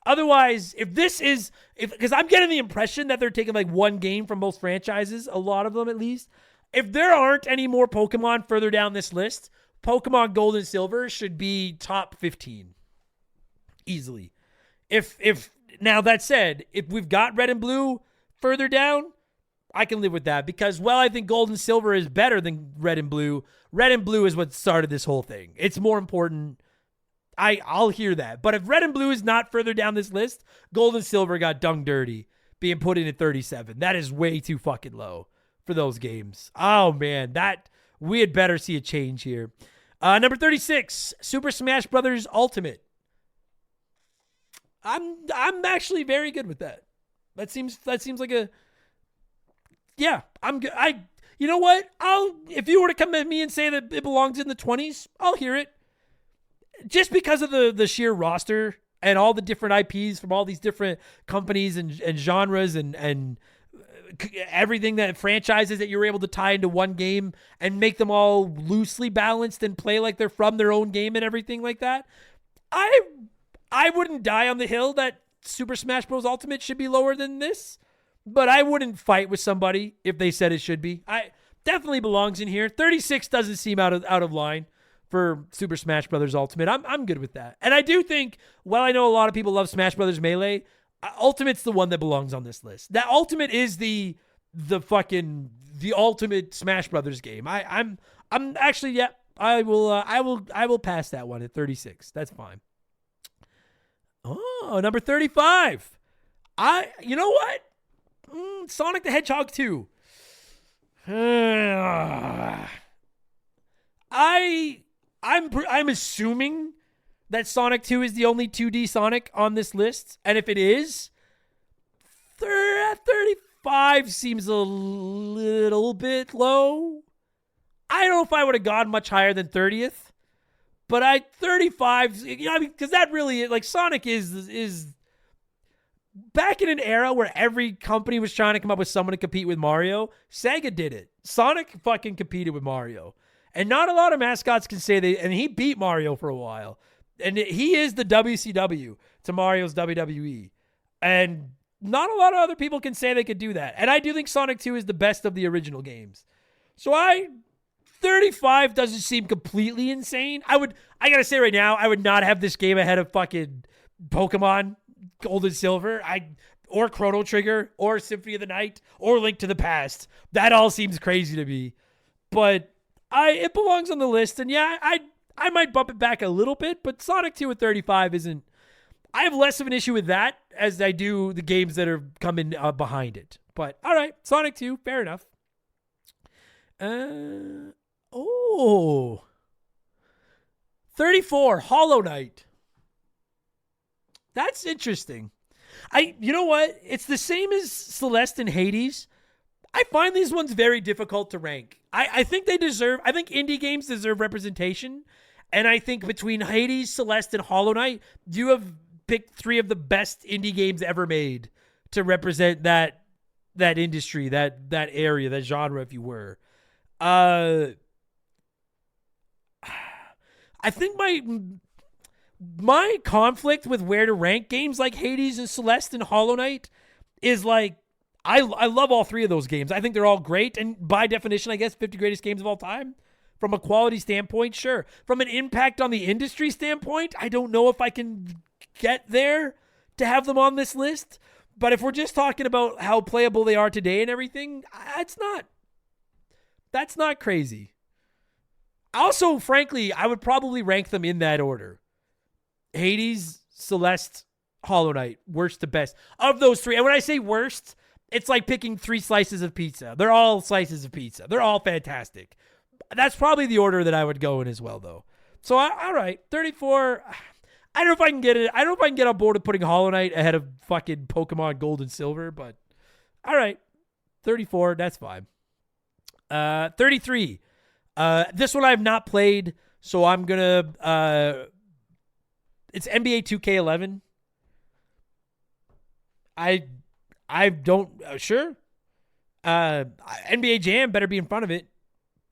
Otherwise, because I'm getting the impression that they're taking like one game from most franchises, a lot of them at least. If there aren't any more Pokemon further down this list, Pokemon Gold and Silver should be top 15 easily. If now that said, if we've got Red and Blue further down, I can live with that because, well, I think Gold and Silver is better than Red and Blue. Red and Blue is what started this whole thing. It's more important. I'll hear that. But if Red and Blue is not further down this list, Gold and Silver got dung dirty being put in at 37. That is way too fucking low for those games. Oh, man, we had better see a change here. Number 36, Super Smash Brothers Ultimate. I'm actually very good with that. That seems like a, yeah, I'm good. You know what? If you were to come at me and say that it belongs in the 20s, I'll hear it. Just because of the sheer roster and all the different IPs from all these different companies and genres and everything, that franchises that you're able to tie into one game and make them all loosely balanced and play like they're from their own game and everything like that. I wouldn't die on the hill that Super Smash Bros. Ultimate should be lower than this, but I wouldn't fight with somebody if they said it should be. I definitely belongs in here. 36 doesn't seem out of line for Super Smash Bros. Ultimate. I'm good with that. And I do think, well, I know a lot of people love Smash Bros. Melee. Ultimate's the one that belongs on this list. That Ultimate is the ultimate Smash Brothers game. I'm actually, yeah, I will pass that one at 36. That's fine. Oh, number 35. You know what? Sonic the Hedgehog 2. I'm assuming that Sonic 2 is the only 2D Sonic on this list, and if it is, 35 seems a little bit low. I don't know if I would have gone much higher than 30th, but 35, because that really, like, Sonic is back in an era where every company was trying to come up with someone to compete with Mario. Sega did it. Sonic fucking competed with Mario. And not a lot of mascots can say and he beat Mario for a while. And he is the WCW to Mario's WWE. And not a lot of other people can say they could do that. And I do think Sonic 2 is the best of the original games. So 35 doesn't seem completely insane. I gotta say right now, I would not have this game ahead of fucking Pokemon Gold and Silver, or Chrono Trigger, or Symphony of the Night, or Link to the Past. That all seems crazy to me. But it belongs on the list, and yeah, I might bump it back a little bit, but Sonic 2 at 35 isn't... I have less of an issue with that as I do the games that are coming behind it. But, all right, Sonic 2, fair enough. 34, Hollow Knight. That's interesting. You know what? It's the same as Celeste and Hades. I find these ones very difficult to rank. I think indie games deserve representation. And I think between Hades, Celeste, and Hollow Knight, you have picked 3 of the best indie games ever made to represent that industry, that area, that genre, if you were. I think my conflict with where to rank games like Hades and Celeste and Hollow Knight is like, I love all 3 of those games. I think they're all great. And by definition, I guess 50 greatest games of all time. From a quality standpoint, sure. From an impact on the industry standpoint, I don't know if I can get there to have them on this list. But if we're just talking about how playable they are today and everything, that's not crazy. Also, frankly, I would probably rank them in that order. Hades, Celeste, Hollow Knight, worst to best. Of those 3, and when I say worst, it's like picking 3 slices of pizza. They're all slices of pizza. They're all fantastic. That's probably the order that I would go in as well, though. So, all right, 34. I don't know if I can get it. I don't know if I can get on board with putting Hollow Knight ahead of fucking Pokemon Gold and Silver, but all right, 34. That's fine. 33. This one I've not played, so I'm gonna. It's NBA 2K11. I don't sure. NBA Jam better be in front of it,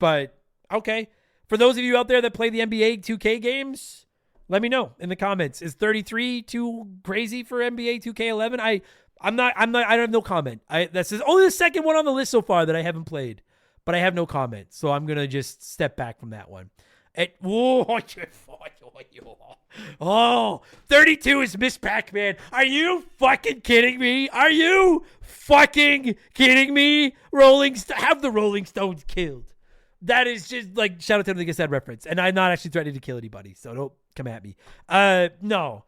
but okay. For those of you out there that play the NBA 2K games, let me know in the comments. Is 33 too crazy for NBA 2K11? I don't have no comment. This is only the second one on the list so far that I haven't played, but I have no comment, so I'm gonna just step back from that one. 32 is Miss Pac-Man. Are you fucking kidding me? Are you fucking kidding me? Have the Rolling Stones killed. That is just like, shout out to the Get Sad reference. And I'm not actually threatening to kill anybody, so don't come at me. No.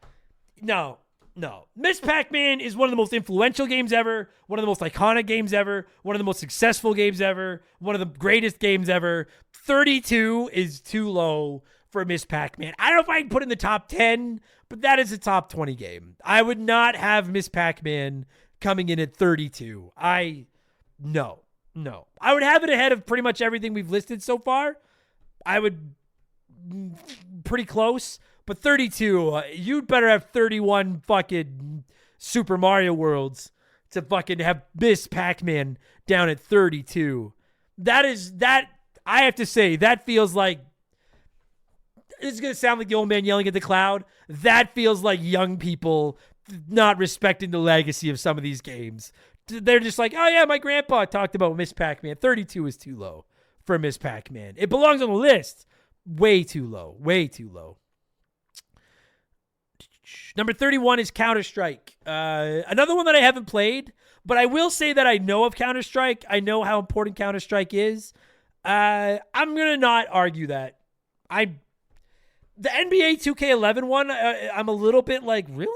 Miss Pac-Man is one of the most influential games ever, one of the most iconic games ever, one of the most successful games ever, one of the greatest games ever. 32 is too low for Miss Pac-Man. I don't know if I can put it in the top 10, but that is a top 20 game. I would not have Miss Pac-Man coming in at 32. No. I would have it ahead of pretty much everything we've listed so far. I would pretty close, but 32, you'd better have 31 fucking Super Mario Worlds to fucking have Miss Pac-Man down at 32. That I have to say, that feels like, this is going to sound like the old man yelling at the cloud. That feels like young people not respecting the legacy of some of these games. They're just like, oh yeah, my grandpa talked about Miss Pac-Man. 32 is too low for Miss Pac-Man. It belongs on the list. Way too low. Number 31 is Counter-Strike. Another one that I haven't played, but I will say that I know of Counter-Strike. I know how important Counter-Strike is. I'm going to not argue that. The NBA 2K11 one, I'm a little bit like, really?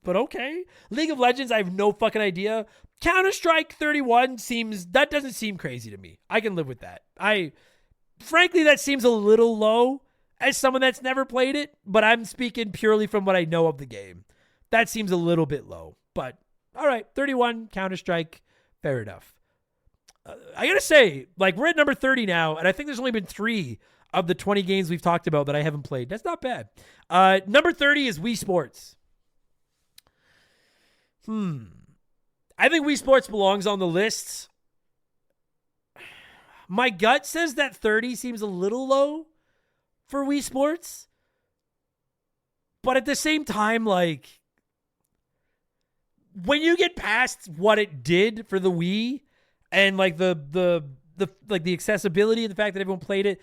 but okay. League of Legends, I have no fucking idea. Counter-Strike 31 doesn't seem crazy to me. I can live with that. Frankly, that seems a little low as someone that's never played it, but I'm speaking purely from what I know of the game. That seems a little bit low, but all right, 31, Counter-Strike, fair enough. I gotta say, like, we're at number 30 now, and I think there's only been 3 of the 20 games we've talked about that I haven't played. That's not bad. Number 30 is Wii Sports. I think Wii Sports belongs on the list. My gut says that 30 seems a little low for Wii Sports. But at the same time, like, when you get past what it did for the Wii and like the accessibility and the fact that everyone played it,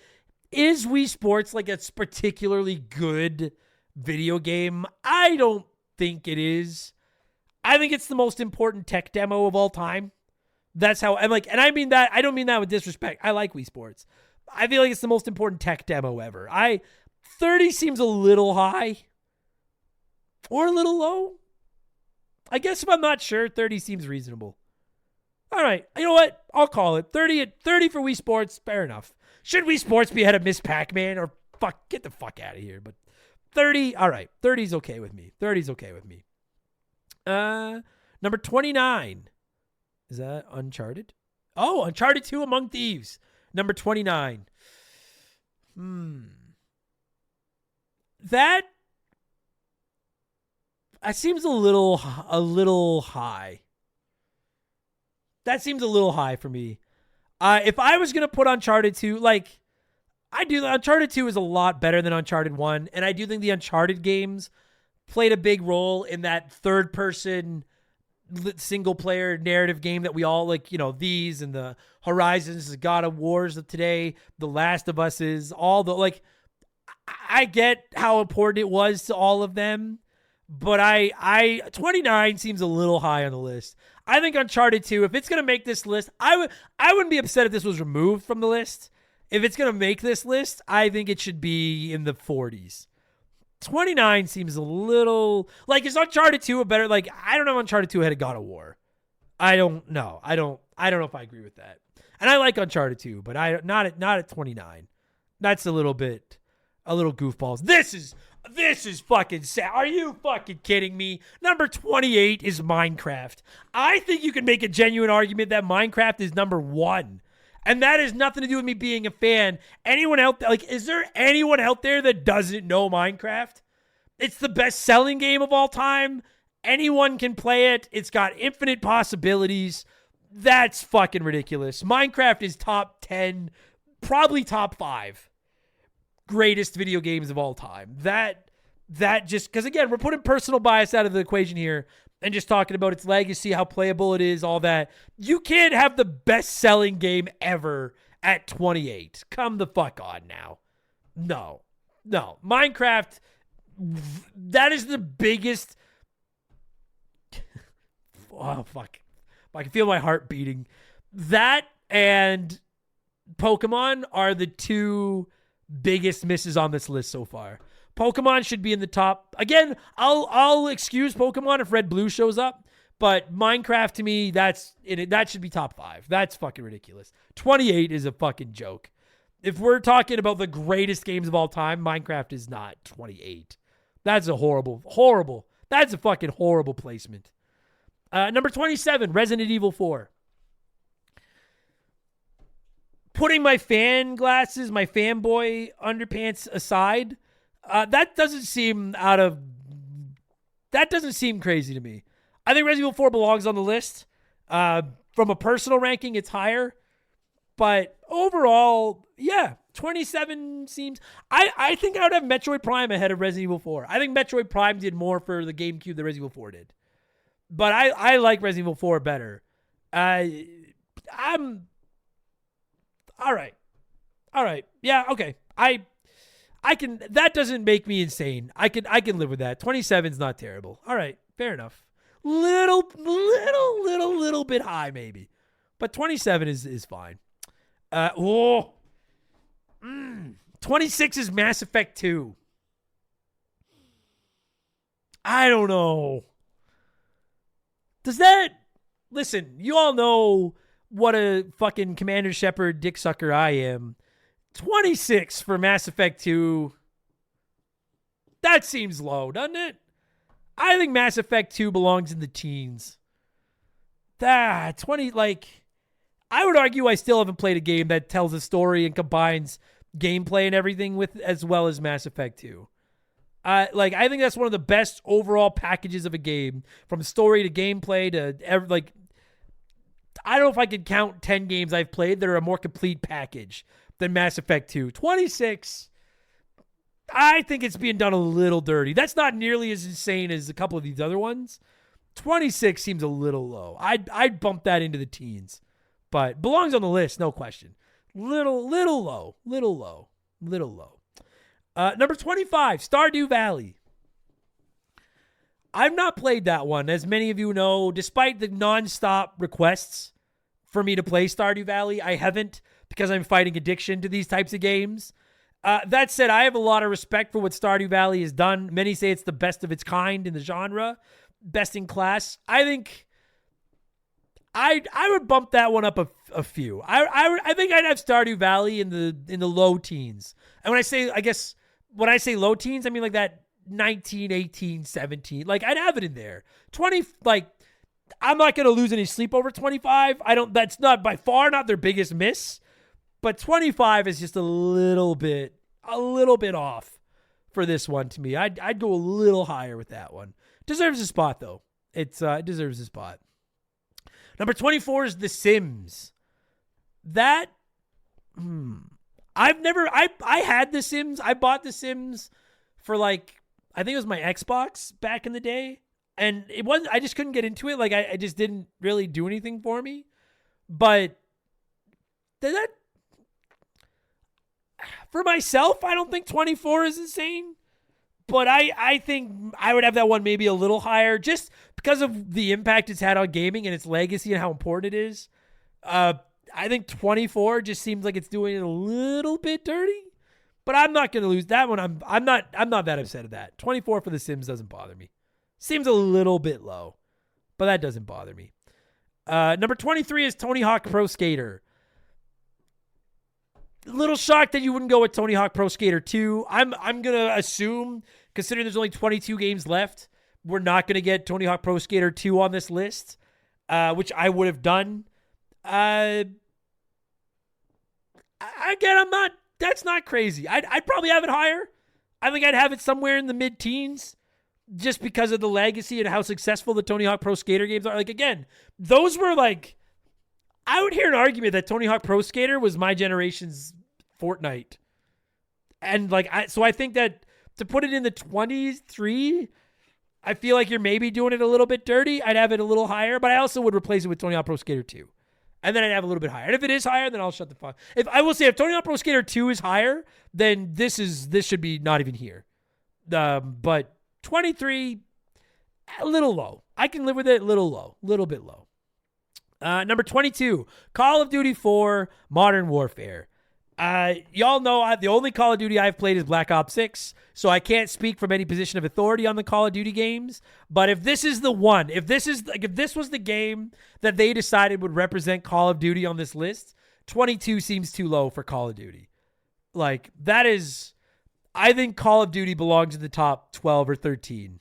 is Wii Sports like a particularly good video game? I don't think it is. I think it's the most important tech demo of all time. That's how I'm like, and I mean that, I don't mean that with disrespect. I like Wii Sports. I feel like it's the most important tech demo ever. 30 seems a little high or a little low. I guess if I'm not sure, 30 seems reasonable. All right. You know what? I'll call it 30 for Wii Sports. Fair enough. Should Wii Sports be ahead of Miss Pac-Man or get the fuck out of here? But 30, all right. 30's okay with me. 30's okay with me. Number 29. Is that Uncharted? Oh, Uncharted 2 Among Thieves. Number 29. That seems a little high. That seems a little high for me. If I was going to put Uncharted 2, like, Uncharted 2 is a lot better than Uncharted 1, and I do think the Uncharted games played a big role in that third-person single-player narrative game that we all, like, you know, these and the Horizons, the God of Wars of today, The Last of Us is, all the, like, I get how important it was to all of them, but 29 seems a little high on the list. I think Uncharted 2, if it's going to make this list, I wouldn't be upset if this was removed from the list. If it's going to make this list, I think it should be in the 40s. 29 seems a little, like, is Uncharted 2 a better, like, I don't know if Uncharted 2 had a God of War. I don't know. I don't know if I agree with that. And I like Uncharted 2, but not at 29. That's a little goofballs. This is fucking sad. Are you fucking kidding me? Number 28 is Minecraft. I think you can make a genuine argument that Minecraft is number 1. And that has nothing to do with me being a fan. Anyone out there, like, is there anyone out there that doesn't know Minecraft? It's the best-selling game of all time. Anyone can play it. It's got infinite possibilities. That's fucking ridiculous. Minecraft is top 10, probably top 5 greatest video games of all time. That just, because again, we're putting personal bias out of the equation here and just talking about its legacy, how playable it is, all that. You can't have the best-selling game ever at 28. Come the fuck on now. No. Minecraft, that is the biggest... Oh, fuck. I can feel my heart beating. That and Pokemon are the 2 biggest misses on this list so far. Pokemon should be in the top. Again, I'll excuse Pokemon if Red Blue shows up, but Minecraft to me, that should be top 5. That's fucking ridiculous. 28 is a fucking joke. If we're talking about the greatest games of all time, Minecraft is not 28. That's a horrible. That's a fucking horrible placement. Number 27, Resident Evil 4. Putting my fan glasses, my fanboy underpants aside, that doesn't seem crazy to me. I think Resident Evil 4 belongs on the list. From a personal ranking, it's higher. But overall, yeah, 27 seems... I think I would have Metroid Prime ahead of Resident Evil 4. I think Metroid Prime did more for the GameCube than Resident Evil 4 did. But I like Resident Evil 4 better. I'm... All right. Yeah, okay. I can, that doesn't make me insane. I can live with that. 27's not terrible. All right, fair enough. Little bit high maybe. But 27 is fine. 26 is Mass Effect 2. I don't know. Does that, listen, you all know what a fucking Commander Shepard dick sucker I am. 26 for Mass Effect 2. That seems low, doesn't it? I think Mass Effect 2 belongs in the teens. 20, like, I would argue I still haven't played a game that tells a story and combines gameplay and everything with as well as Mass Effect 2. I think that's one of the best overall packages of a game, from story to gameplay to like. I don't know if I could count 10 games I've played that are a more complete package than Mass Effect 2. 26. I think it's being done a little dirty. That's not nearly as insane as a couple of these other ones. 26 seems a little low. I'd bump that into the teens, but belongs on the list, no question. Little low. Number 25, Stardew Valley. I've not played that one, as many of you know. Despite the nonstop requests for me to play Stardew Valley, I haven't, because I'm fighting addiction to these types of games. That said, I have a lot of respect for what Stardew Valley has done. Many say it's the best of its kind in the genre, best in class. I think I would bump that one up a few. I think I'd have Stardew Valley in the low teens. And when I say low teens, I mean like that 19, 18, 17. Like, I'd have it in there. 20, like, I'm not going to lose any sleep over 25. That's not by far not their biggest miss, but 25 is just a little bit off for this one to me. I'd go a little higher with that one. Deserves a spot though. It deserves a spot. Number 24 is The Sims. That, I had The Sims. I bought The Sims for like, I think it was my Xbox back in the day. And I just couldn't get into it. Like, I just didn't really do anything for me. But for myself, I don't think 24 is insane. But I think I would have that one maybe a little higher just because of the impact it's had on gaming and its legacy and how important it is. I think 24 just seems like it's doing it a little bit dirty. But I'm not going to lose that one. I'm not that upset at that. 24 for The Sims doesn't bother me. Seems a little bit low, but that doesn't bother me. Number 23 is Tony Hawk Pro Skater. A little shocked that you wouldn't go with Tony Hawk Pro Skater 2. I'm going to assume, considering there's only 22 games left, we're not going to get Tony Hawk Pro Skater 2 on this list, which I would have done. Again, that's not crazy. I'd probably have it higher. I think I'd have it somewhere in the mid-teens just because of the legacy and how successful the Tony Hawk Pro Skater games are. Like, again, those were like, I would hear an argument that Tony Hawk Pro Skater was my generation's Fortnite. And like, so I think that to put it in the 23, I feel like you're maybe doing it a little bit dirty. I'd have it a little higher, but I also would replace it with Tony Hawk Pro Skater 2. And then I'd have a little bit higher. And if it is higher, then I'll shut the fuck. If Tony Hawk Pro Skater 2 is higher, then this should be not even here. But 23, a little low. I can live with it, little bit low. Number 22, Call of Duty 4 Modern Warfare. Y'all know the only Call of Duty I've played is Black Ops 6, so I can't speak from any position of authority on the Call of Duty games. But if this is the one, if this was the game that they decided would represent Call of Duty on this list, 22 seems too low for Call of Duty. Like, that is, I think Call of Duty belongs in the top 12 or 13.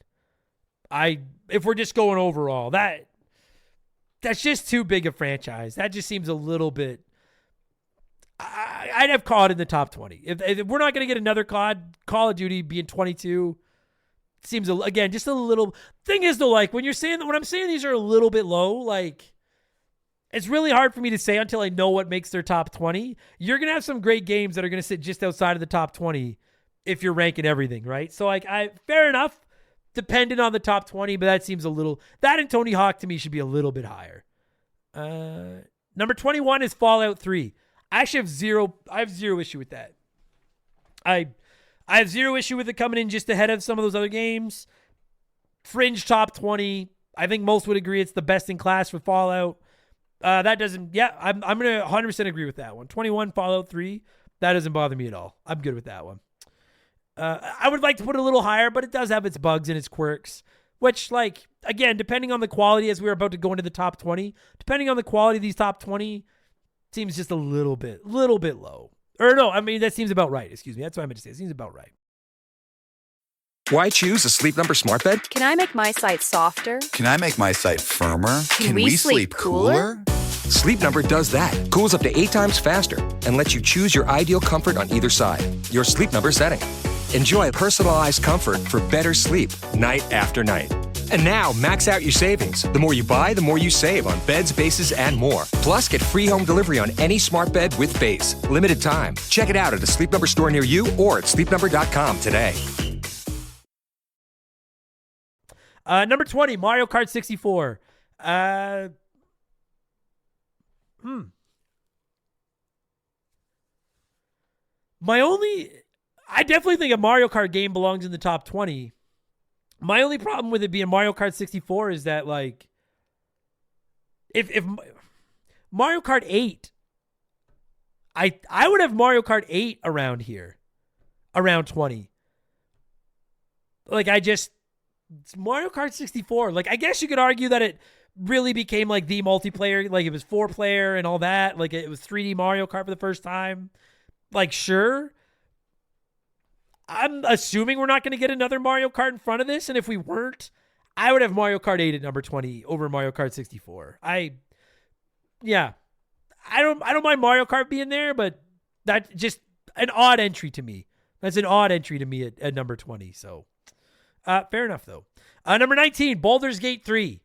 If we're just going overall, that's just too big a franchise. That just seems a little bit. I'd have COD in the top 20. If we're not going to get another Call of Duty being 22, seems, again, just a little. Thing is, though, like, when I'm saying these are a little bit low, like, it's really hard for me to say until I know what makes their top 20. You're going to have some great games that are going to sit just outside of the top 20 if you're ranking everything, right? So, like, fair enough. Dependent on the top 20, but that seems a little. That and Tony Hawk to me should be a little bit higher. Number 21 is Fallout 3. I actually have zero issue with that. I have zero issue with it coming in just ahead of some of those other games. Fringe top 20. I think most would agree it's the best in class for Fallout. I'm going to 100% agree with that one. 21 Fallout 3. That doesn't bother me at all. I'm good with that one. I would like to put it a little higher, but it does have its bugs and its quirks. which, like, again, depending on the quality, as we were about to go into the top 20, depending on the quality of these top 20, seems just a little bit low. Or no, I mean, that seems about right. Excuse me. That's what I meant to say. It seems about right. Why choose a Sleep Number smart bed? Can I make my site softer? Can I make my site firmer? Can we sleep cooler? Sleep Number does that. Cools up to 8 times faster and lets you choose your ideal comfort on either side. Your Sleep Number setting. Enjoy personalized comfort for better sleep night after night. And now, max out your savings. The more you buy, the more you save on beds, bases, and more. Plus, get free home delivery on any smart bed with base. Limited time. Check it out at a Sleep Number store near you or at sleepnumber.com today. Number 20, Mario Kart 64. I definitely think a Mario Kart game belongs in the top 20. My only problem with it being Mario Kart 64 is that, like, if Mario Kart 8, I would have Mario Kart 8 around here, around 20. Like, it's Mario Kart 64. Like, I guess you could argue that it really became, like, the multiplayer. Like, it was 4-player and all that. Like, it was 3D Mario Kart for the first time. Like, sure. I'm assuming we're not going to get another Mario Kart in front of this, and if we weren't, I would have Mario Kart 8 at number 20 over Mario Kart 64. I don't mind Mario Kart being there, but that's just an odd entry to me. That's an odd entry to me at number 20. So, fair enough though. Number 19, Baldur's Gate 3.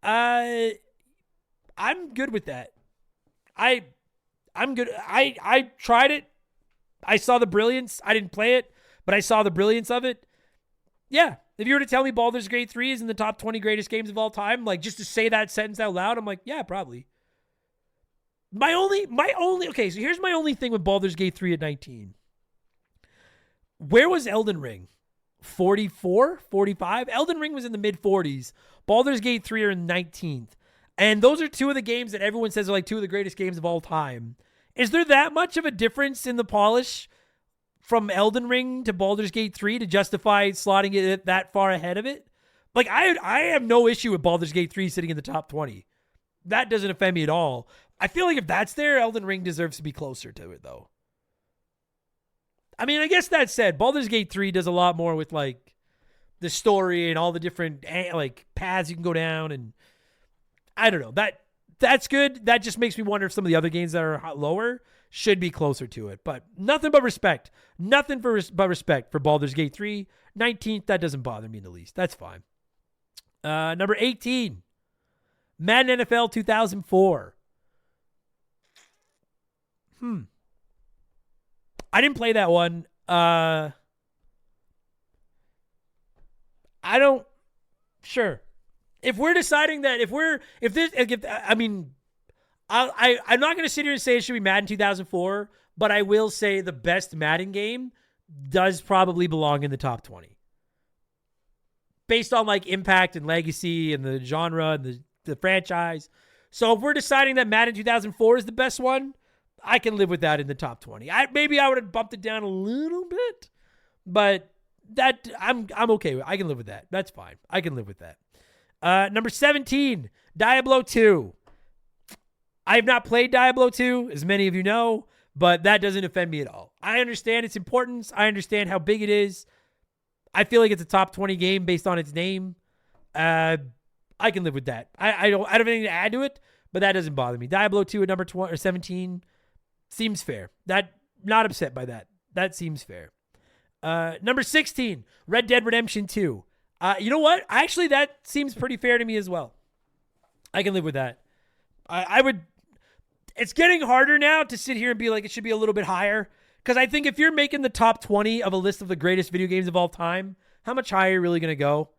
I'm good with that. I'm good. I tried it. I saw the brilliance. I didn't play it, but I saw the brilliance of it. Yeah. If you were to tell me Baldur's Gate 3 is in the top 20 greatest games of all time, like, just to say that sentence out loud, I'm like, yeah, probably. Okay, so here's my only thing with Baldur's Gate 3 at 19. Where was Elden Ring? 44? 45? Elden Ring was in the mid-40s. Baldur's Gate 3 are in 19th. And those are two of the games that everyone says are like two of the greatest games of all time. Is there that much of a difference in the polish from Elden Ring to Baldur's Gate 3 to justify slotting it that far ahead of it? Like, I have no issue with Baldur's Gate 3 sitting in the top 20. That doesn't offend me at all. I feel like if that's there, Elden Ring deserves to be closer to it, though. I mean, I guess that said, Baldur's Gate 3 does a lot more with, like, the story and all the different, like, paths you can go down, and I don't know. That's good. That just makes me wonder if some of the other games that are lower should be closer to it. But nothing but respect. Nothing but respect for Baldur's Gate 3. 19th, that doesn't bother me in the least. That's fine. Number 18, Madden NFL 2004. I didn't play that one. Sure. If we're deciding that, I'm not going to sit here and say it should be Madden 2004, but I will say the best Madden game does probably belong in the top 20. Based on, like, impact and legacy and the genre and the franchise. So if we're deciding that Madden 2004 is the best one, I can live with that in the top 20. Maybe I would have bumped it down a little bit, but that I'm okay with. I can live with that. That's fine. I can live with that. Number 17, Diablo 2. I have not played Diablo 2, as many of you know, but that doesn't offend me at all. I understand its importance. I understand how big it is. I feel like it's a top 20 game based on its name. I can live with that. I don't have anything to add to it, but that doesn't bother me. Diablo 2 at number 20 or 17 seems fair. Not upset by that. That seems fair. Number 16, Red Dead Redemption 2. You know what? Actually, that seems pretty fair to me as well. I can live with that. I would. It's getting harder now to sit here and be like it should be a little bit higher, because I think if you're making the top 20 of a list of the greatest video games of all time, how much higher are you really going to go?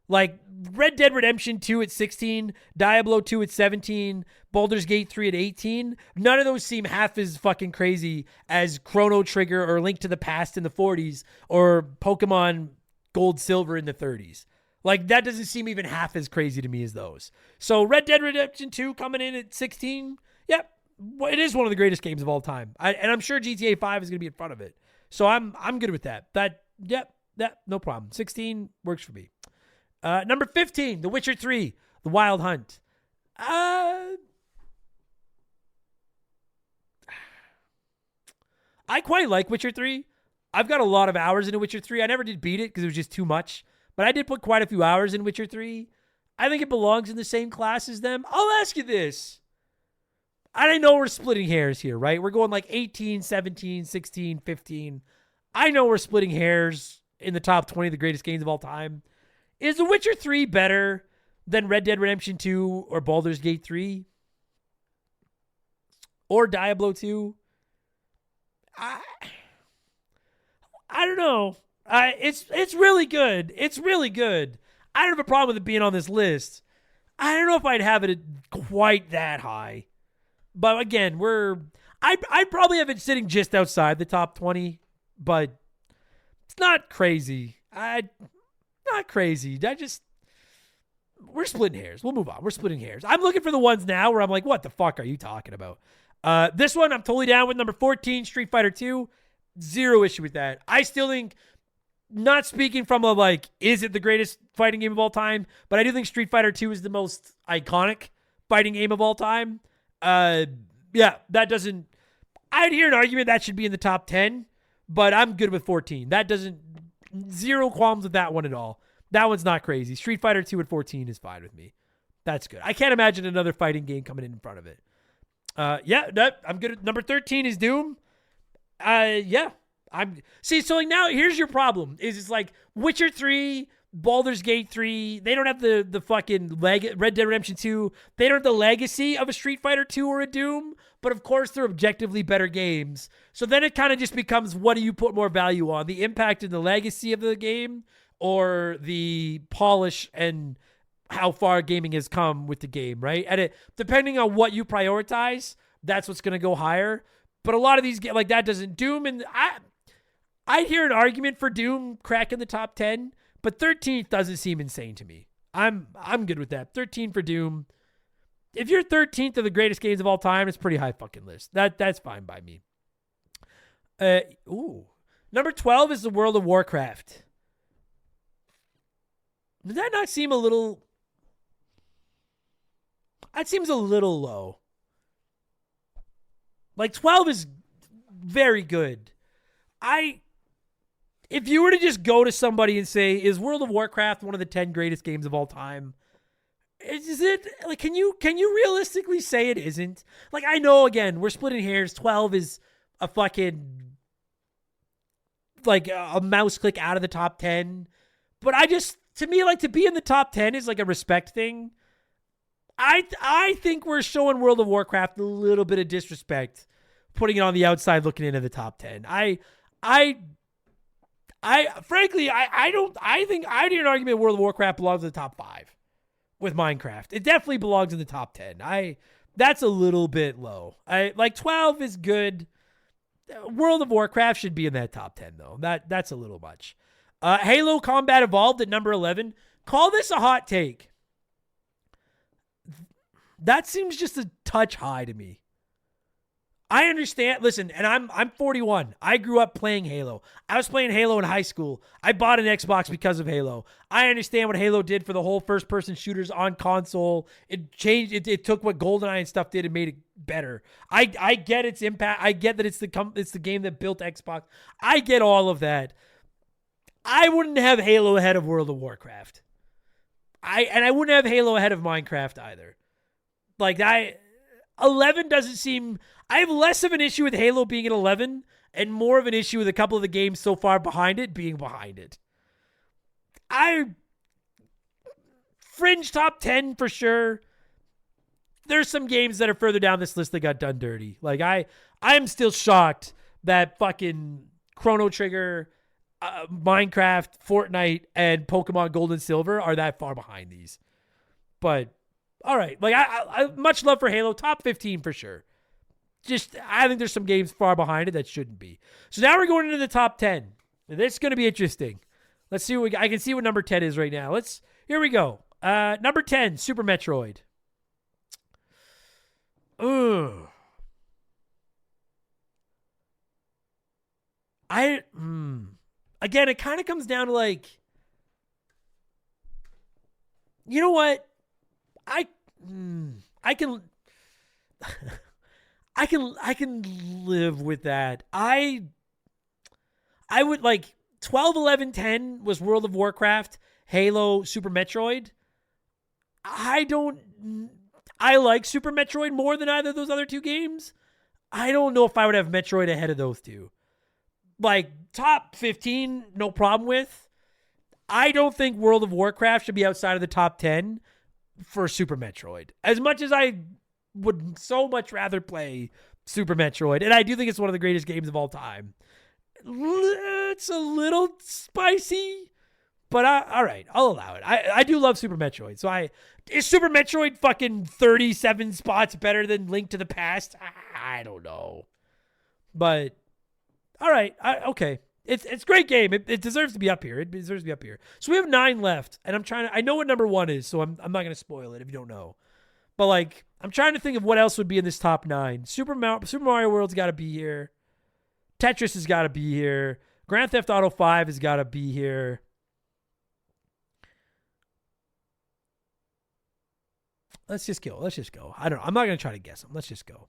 Like, Red Dead Redemption 2 at 16, Diablo 2 at 17, Baldur's Gate 3 at 18. None of those seem half as fucking crazy as Chrono Trigger or Link to the Past in the 40s or Pokemon Gold, Silver in the 30s. Like, that doesn't seem even half as crazy to me as those. So Red Dead Redemption 2 coming in at 16. Yep. It is one of the greatest games of all time. And I'm sure GTA 5 is going to be in front of it. So I'm good with that. No problem. 16 works for me. Number 15, The Witcher 3, The Wild Hunt. I quite like Witcher 3. I've got a lot of hours into Witcher 3. I never did beat it because it was just too much. But I did put quite a few hours in Witcher 3. I think it belongs in the same class as them. I'll ask you this. I know we're splitting hairs here, right? We're going like 18, 17, 16, 15. I know we're splitting hairs in the top 20 of the greatest games of all time. Is The Witcher 3 better than Red Dead Redemption 2 or Baldur's Gate 3? Or Diablo 2? I don't know. It's really good. It's really good. I don't have a problem with it being on this list. I don't know if I'd have it quite that high. But again, I'd probably have it sitting just outside the top 20, but it's not crazy. Not crazy. We're splitting hairs. We'll move on. We're splitting hairs. I'm looking for the ones now where I'm like, what the fuck are you talking about? This one I'm totally down with. Number 14, Street Fighter 2. Zero issue with that. I still think, not speaking from a like, is it the greatest fighting game of all time? But I do think Street Fighter 2 is the most iconic fighting game of all time. Yeah, that doesn't, I'd hear an argument that should be in the top 10, but I'm good with 14. That doesn't, zero qualms with that one at all. That one's not crazy. Street Fighter 2 at 14 is fine with me. That's good. I can't imagine another fighting game coming in front of it. Yeah, I'm good. Number 13 is Doom. Yeah. So like now here's your problem is it's like Witcher 3, Baldur's Gate 3, they don't have the fucking Red Dead Redemption 2. They don't have the legacy of a Street Fighter 2 or a Doom, but of course they're objectively better games. So then it kind of just becomes, what do you put more value on? The impact and the legacy of the game, or the polish and how far gaming has come with the game, right? And depending on what you prioritize, that's what's going to go higher. But a lot of these, like that doesn't, Doom, and I hear an argument for Doom cracking the top 10, but 13th doesn't seem insane to me. I'm good with that. 13 for Doom. If you're 13th of the greatest games of all time, it's a pretty high fucking list. That's fine by me. Number 12 is the World of Warcraft. Does that not seem a little... That seems a little low. Like 12 is very good. If you were to just go to somebody and say, is World of Warcraft one of the 10 greatest games of all time? Is it like, can you realistically say it isn't? Like, I know, again, we're splitting hairs. 12 is a fucking like a mouse click out of the top 10. But to me, like, to be in the top 10 is like a respect thing. I think we're showing World of Warcraft a little bit of disrespect, putting it on the outside, looking into the top 10. Frankly, I think I'd hear an argument World of Warcraft belongs in the top 5 with Minecraft. It definitely belongs in the top 10. That's a little bit low. Like 12 is good. World of Warcraft should be in that top 10 though. That's a little much. Halo Combat Evolved at number 11. Call this a hot take. That seems just a touch high to me. I understand. Listen, and I'm 41. I grew up playing Halo. I was playing Halo in high school. I bought an Xbox because of Halo. I understand what Halo did for the whole first-person shooters on console. It changed. It took what GoldenEye and stuff did and made it better. I get its impact. I get that it's the game that built Xbox. I get all of that. I wouldn't have Halo ahead of World of Warcraft. I wouldn't have Halo ahead of Minecraft either. Like 11 doesn't seem... I have less of an issue with Halo being at 11 and more of an issue with a couple of the games so far behind it being behind it. Fringe top 10 for sure. There's some games that are further down this list that got done dirty. Like I'm still shocked that fucking Chrono Trigger, Minecraft, Fortnite, and Pokemon Gold and Silver are that far behind these. But all right, like I much love for Halo, top 15 for sure. Just I think there's some games far behind it that shouldn't be. So now we're going into the top 10. And this is going to be interesting. Let's see what I can see what number 10 is right now. Here we go. Number 10, Super Metroid. Ugh. Again, it kind of comes down to like, You know what? I can I can live with that. I would like 12, 11, 10 was World of Warcraft, Halo, Super Metroid. I like Super Metroid more than either of those other two games. I don't know if I would have Metroid ahead of those two. Like, top 15, no problem with. I don't think World of Warcraft should be outside of the top 10 for Super Metroid. As much as I would so much rather play Super Metroid, and I do think it's one of the greatest games of all time. It's a little spicy, but all right, I'll allow it. I do love Super Metroid. So is Super Metroid fucking 37 spots better than Link to the Past? I don't know. But all right, okay. It's a great game. It deserves to be up here. It deserves to be up here. So we have 9 left, and I know what number 1 is, so I'm not going to spoil it if you don't know. But like, I'm trying to think of what else would be in this top 9. Super Mario World's got to be here. Tetris has got to be here. Grand Theft Auto 5 has got to be here. Let's just go. I'm not going to try to guess them. Let's just go.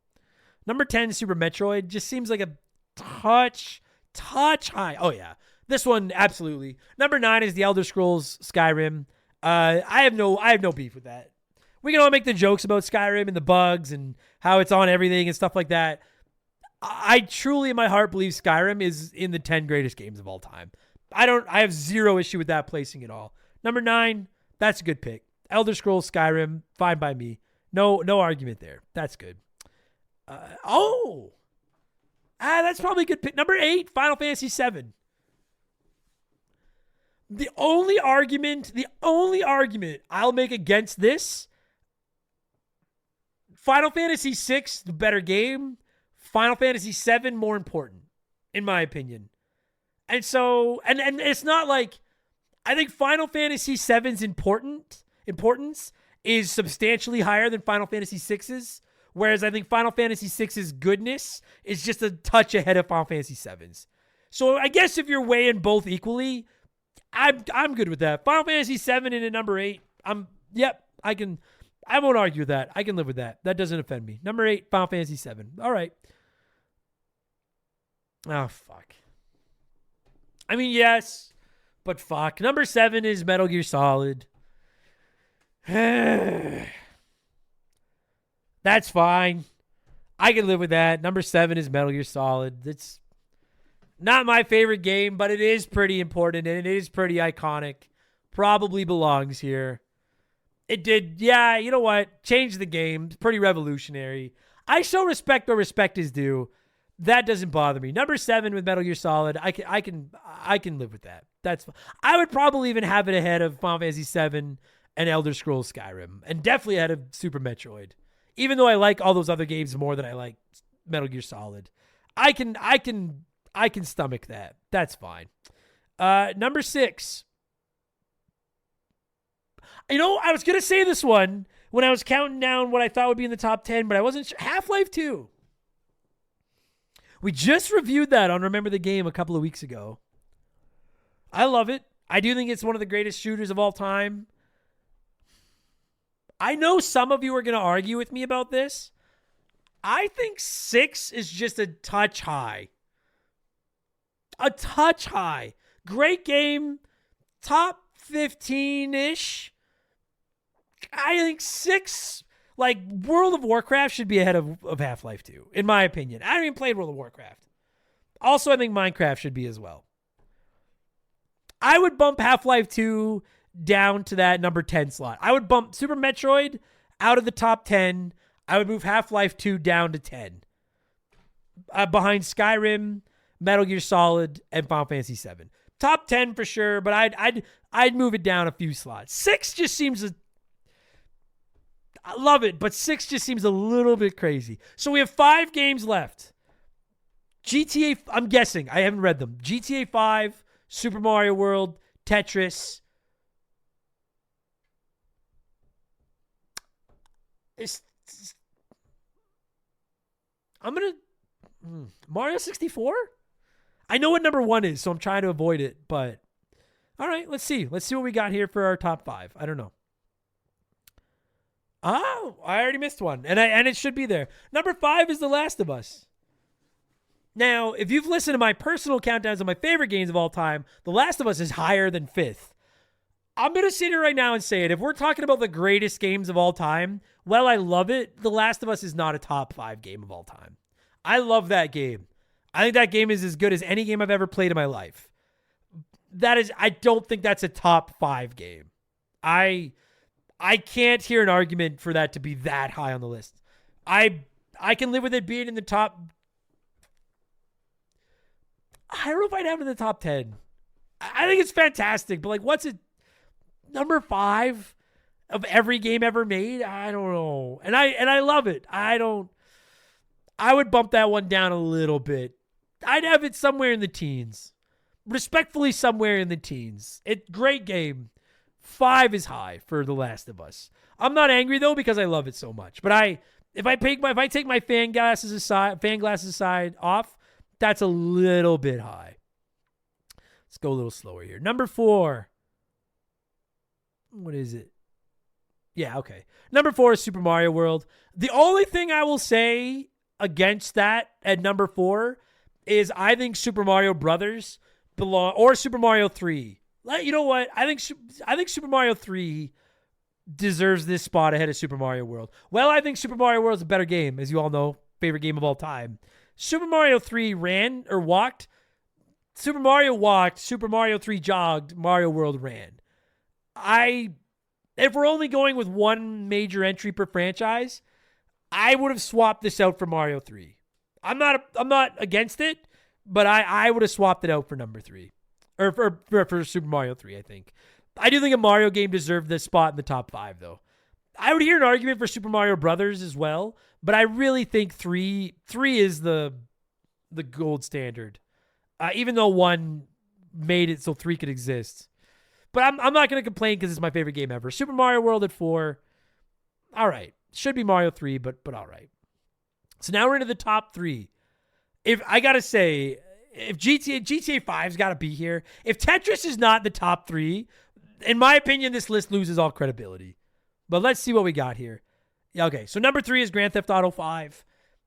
Number 10, Super Metroid, just seems like a touch high. Oh yeah, this one absolutely. Number 9 is The Elder Scrolls Skyrim. I have no beef with that. We can all make the jokes about Skyrim and the bugs and how it's on everything and stuff like that. I truly in my heart believe Skyrim is in the 10 greatest games of all time. I have zero issue with that placing at all. Number 9, that's a good pick. Elder Scrolls Skyrim, fine by me. No argument there. That's good. That's probably a good pick. Number 8, Final Fantasy VII. The only argument I'll make against this, Final Fantasy VI, the better game. Final Fantasy VII, more important, in my opinion. And so, and it's not like, I think Final Fantasy VII's importance is substantially higher than Final Fantasy VI's, whereas I think Final Fantasy VI's goodness is just a touch ahead of Final Fantasy VII's. So I guess if you're weighing both equally, I'm good with that. Final Fantasy VII in at number 8. I won't argue with that. I can live with that. That doesn't offend me. Number 8, Final Fantasy VII. All right. Oh, fuck. I mean, yes, but fuck. Number 7 is Metal Gear Solid. That's fine. I can live with that. Number 7 is Metal Gear Solid. It's not my favorite game, but it is pretty important and it is pretty iconic. Probably belongs here. It did, yeah, you know what? Changed the game. It's pretty revolutionary. I show respect where respect is due. That doesn't bother me. Number 7 with Metal Gear Solid, I can live with that. That's fine. I would probably even have it ahead of Final Fantasy VII and Elder Scrolls Skyrim, and definitely ahead of Super Metroid. Even though I like all those other games more than I like Metal Gear Solid, I can stomach that. That's fine. Number 6. You know, I was gonna say this one when I was counting down what I thought would be in the top 10, but I wasn't sure. Half-Life 2. We just reviewed that on Remember the Game a couple of weeks ago. I love it. I do think it's one of the greatest shooters of all time. I know some of you are going to argue with me about this. I think 6 is just a touch high. A touch high. Great game. Top 15-ish. I think 6, like World of Warcraft should be ahead of Half-Life 2, in my opinion. I haven't even played World of Warcraft. Also, I think Minecraft should be as well. I would bump Half-Life 2 down to that number 10 slot. I would bump Super Metroid out of the top 10. I would move Half-Life 2 down to 10. Behind Skyrim, Metal Gear Solid, and Final Fantasy VII. Top 10 for sure, but I'd move it down a few slots. 6 just seems I love it, but 6 just seems a little bit crazy. So we have 5 games left. GTA, I'm guessing, I haven't read them. GTA 5, Super Mario World, Tetris. I'm going to... Mario 64? I know what number 1 is, so I'm trying to avoid it, but... All right, let's see. Let's see what we got here for our top 5. I don't know. Oh, I already missed one, and it should be there. Number 5 is The Last of Us. Now, if you've listened to my personal countdowns of my favorite games of all time, The Last of Us is higher than 5th. I'm going to sit here right now and say it. If we're talking about the greatest games of all time, well, I love it. The Last of Us is not a top 5 game of all time. I love that game. I think that game is as good as any game I've ever played in my life. I don't think that's a top 5 game. I can't hear an argument for that to be that high on the list. I can live with it being in the top. I don't know if I'd have it in the top 10. I think it's fantastic, but like, what's it? Number 5 of every game ever made? I don't know. And I love it. I would bump that one down a little bit. I'd have it somewhere in the teens. Respectfully, somewhere in the teens. Great game. 5 is high for The Last of Us. I'm not angry though because I love it so much. But if I take my fan glasses aside off, that's a little bit high. Let's go a little slower here. Number 4. What is it? Yeah, okay. Number 4 is Super Mario World. The only thing I will say against that at number 4 is I think Super Mario Brothers or Super Mario 3. You know what? I think Super Mario 3 deserves this spot ahead of Super Mario World. Well, I think Super Mario World is a better game, as you all know, favorite game of all time. Super Mario 3 ran or walked. Super Mario walked. Super Mario 3 jogged. Mario World ran. If we're only going with one major entry per franchise, I would have swapped this out for Mario 3. I'm not against it, but I would have swapped it out for number 3. Or for Super Mario 3, I think. I do think a Mario game deserved this spot in the top 5, though. I would hear an argument for Super Mario Brothers as well, but I really think 3 is the gold standard. Even though 1 made it so 3 could exist. But I'm not going to complain because it's my favorite game ever. Super Mario World at 4. All right. Should be Mario 3, but all right. So now we're into the top 3. If I got to say, if GTA 5's got to be here. If Tetris is not the top 3, in my opinion, this list loses all credibility. But let's see what we got here. Okay, so number 3 is Grand Theft Auto 5.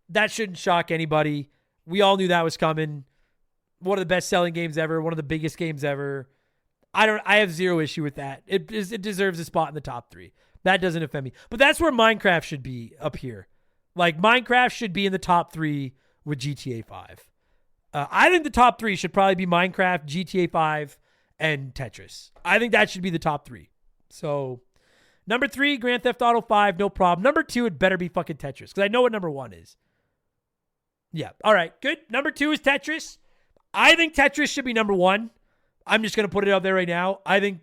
That shouldn't shock anybody. We all knew that was coming. One of the best-selling games ever. One of the biggest games ever. I have zero issue with that. It deserves a spot in the top 3. That doesn't offend me. But that's where Minecraft should be up here. Like, Minecraft should be in the top 3 with GTA 5. I think the top 3 should probably be Minecraft, GTA 5, and Tetris. I think that should be the top 3. So, number 3, Grand Theft Auto 5, no problem. Number 2, it better be fucking Tetris, because I know what number 1 is. Yeah, all right, good. Number 2 is Tetris. I think Tetris should be number 1. I'm just going to put it out there right now. I think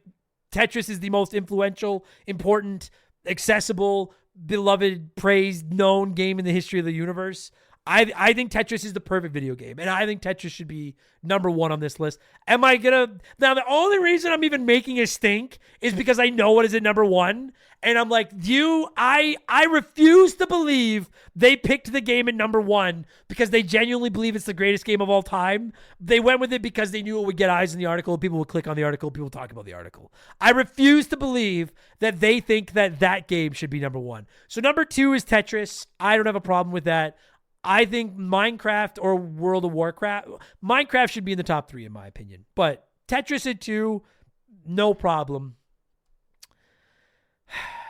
Tetris is the most influential, important, accessible, beloved, praised, known game in the history of the universe. I think Tetris is the perfect video game, and I think Tetris should be number 1 on this list. Am I gonna... Now, the only reason I'm even making a stink is because I know what is at number 1, and I'm like, I refuse to believe they picked the game at number 1 because they genuinely believe it's the greatest game of all time. They went with it because they knew it would get eyes in the article, people would click on the article, people would talk about the article. I refuse to believe that they think that game should be number 1. So number 2 is Tetris. I don't have a problem with that. I think Minecraft or World of Warcraft, Minecraft should be in the top 3 in my opinion. But Tetris at 2, no problem.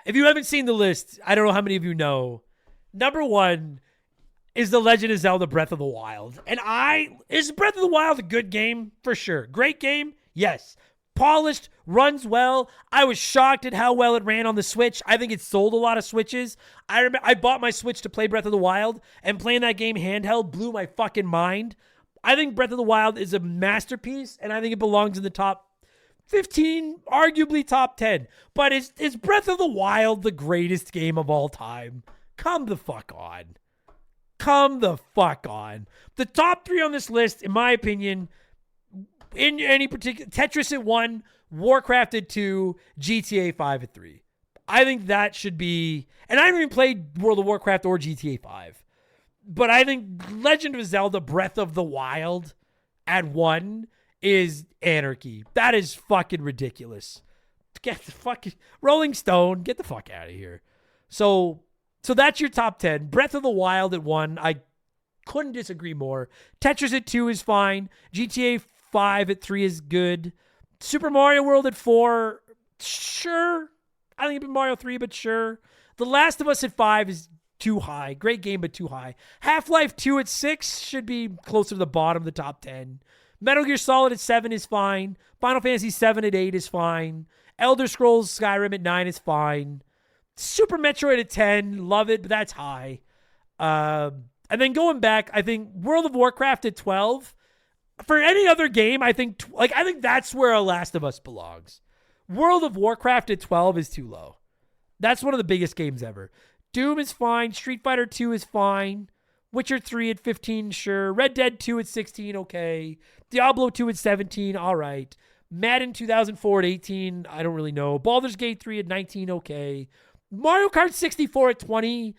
If you haven't seen the list, I don't know how many of you know. Number 1 is The Legend of Zelda Breath of the Wild. And is Breath of the Wild a good game? For sure. Great game? Yes. Polished, runs well. I was shocked at how well it ran on the Switch. I think it sold a lot of Switches. I remember I bought my Switch to play Breath of the Wild, and playing that game handheld blew my fucking mind. I think Breath of the Wild is a masterpiece, and I think it belongs in the top 15, arguably top 10. But is Breath of the Wild the greatest game of all time? Come the fuck on. Come the fuck on. The top 3 on this list, in my opinion, in any particular, Tetris at 1, Warcraft at 2, GTA 5 at 3. I think that should be, and I haven't even played World of Warcraft or GTA 5, but I think Legend of Zelda Breath of the Wild at 1 is anarchy. That is fucking ridiculous. Get the fucking Rolling Stone, get the fuck out of here. So that's your top 10. Breath of the Wild at 1. I couldn't disagree more. Tetris at 2 is fine. GTA 5 at 3 is good. Super Mario World at 4, sure. I think it'd be Mario 3, but sure. The Last of Us at 5 is too high. Great game, but too high. Half-Life 2 at 6 should be closer to the bottom of the top 10. Metal Gear Solid at 7 is fine. Final Fantasy 7 at 8 is fine. Elder Scrolls Skyrim at 9 is fine. Super Metroid at 10, love it, but that's high. And then going back, I think World of Warcraft at 12. For any other game, I think that's where a Last of Us belongs. World of Warcraft at 12 is too low. That's one of the biggest games ever. Doom is fine. Street Fighter 2 is fine. Witcher 3 at 15, sure. Red Dead 2 at 16, okay. Diablo 2 at 17, all right. Madden 2004 at 18, I don't really know. Baldur's Gate 3 at 19, okay. Mario Kart 64 at 20,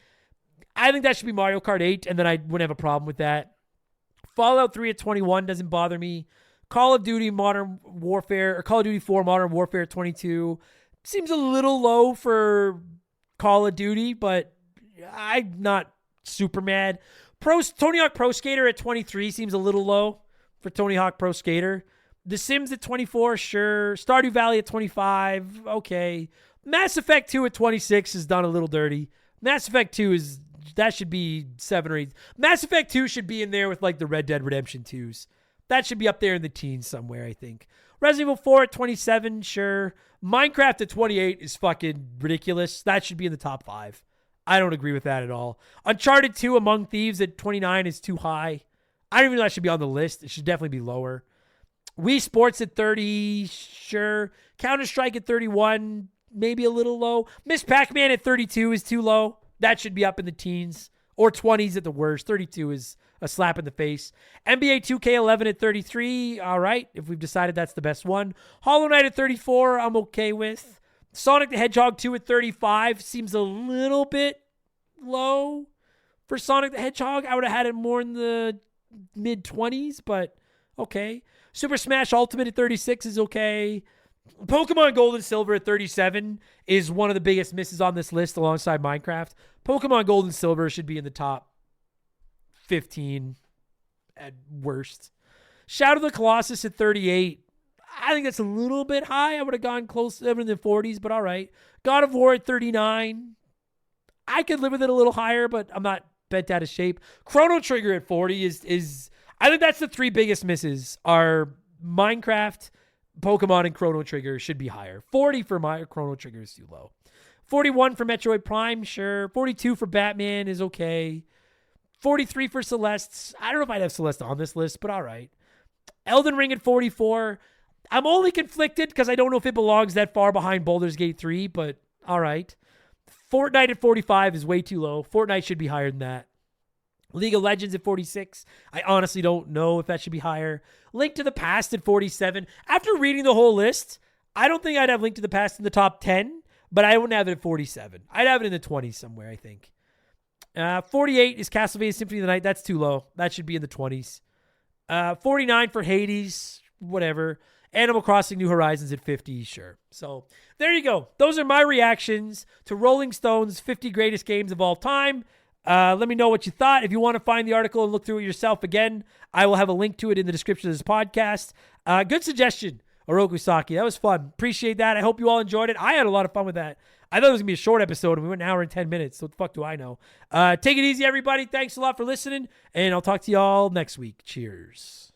I think that should be Mario Kart 8, and then I wouldn't have a problem with that. Fallout 3 at 21 doesn't bother me. Call of Duty Modern Warfare, or Call of Duty 4 Modern Warfare at 22 seems a little low for Call of Duty, but I'm not super mad. Tony Hawk Pro Skater at 23 seems a little low for Tony Hawk Pro Skater. The Sims at 24, sure. Stardew Valley at 25, okay. Mass Effect 2 at 26 is done a little dirty. Mass Effect 2 that should be 7 or 8. Mass Effect 2 should be in there with like the Red Dead Redemption 2s. That should be up there in the teens somewhere, I think. Resident Evil 4 at 27, sure. Minecraft at 28 is fucking ridiculous. That should be in the top 5. I don't agree with that at all. Uncharted 2 Among Thieves at 29 is too high. I don't even know that should be on the list. It should definitely be lower. Wii Sports at 30, sure. Counter-Strike at 31, maybe a little low. Miss Pac-Man at 32 is too low. That should be up in the teens or 20s at the worst. 32 is a slap in the face. NBA 2K11 at 33, all right, if we've decided that's the best one. Hollow Knight at 34, I'm okay with. Sonic the Hedgehog 2 at 35 seems a little bit low for Sonic the Hedgehog. I would have had it more in the mid-20s, but okay. Super Smash Ultimate at 36 is okay. Pokemon Gold and Silver at 37 is one of the biggest misses on this list alongside Minecraft. Pokemon Gold and Silver should be in the top 15 at worst. Shadow of the Colossus at 38. I think that's a little bit high. I would have gone close in the 40s, but all right. God of War at 39. I could live with it a little higher, but I'm not bent out of shape. Chrono Trigger at 40 is I think that's the 3 biggest misses are Minecraft, Pokemon, and Chrono Trigger should be higher. 40 for my Chrono Trigger is too low. 41 for Metroid Prime, sure. 42 for Batman is okay. 43 for Celeste. I don't know if I'd have Celeste on this list, but all right. Elden Ring at 44. I'm only conflicted because I don't know if it belongs that far behind Baldur's Gate 3, but all right. Fortnite at 45 is way too low. Fortnite should be higher than that. League of Legends at 46. I honestly don't know if that should be higher. Link to the Past at 47. After reading the whole list, I don't think I'd have Link to the Past in the top 10, but I wouldn't have it at 47. I'd have it in the 20s somewhere, I think. 48 is Castlevania Symphony of the Night. That's too low. That should be in the 20s. 49 for Hades, whatever. Animal Crossing New Horizons at 50, sure. So there you go. Those are my reactions to Rolling Stone's 50 greatest games of all time. Let me know what you thought. If you want to find the article and look through it yourself again, I will have a link to it in the description of this podcast. Good suggestion, Oroku Saki. That was fun. Appreciate that. I hope you all enjoyed it. I had a lot of fun with that. I thought it was going to be a short episode, and we went an hour and 10 minutes. So what the fuck do I know? Take it easy, everybody. Thanks a lot for listening, and I'll talk to y'all next week. Cheers.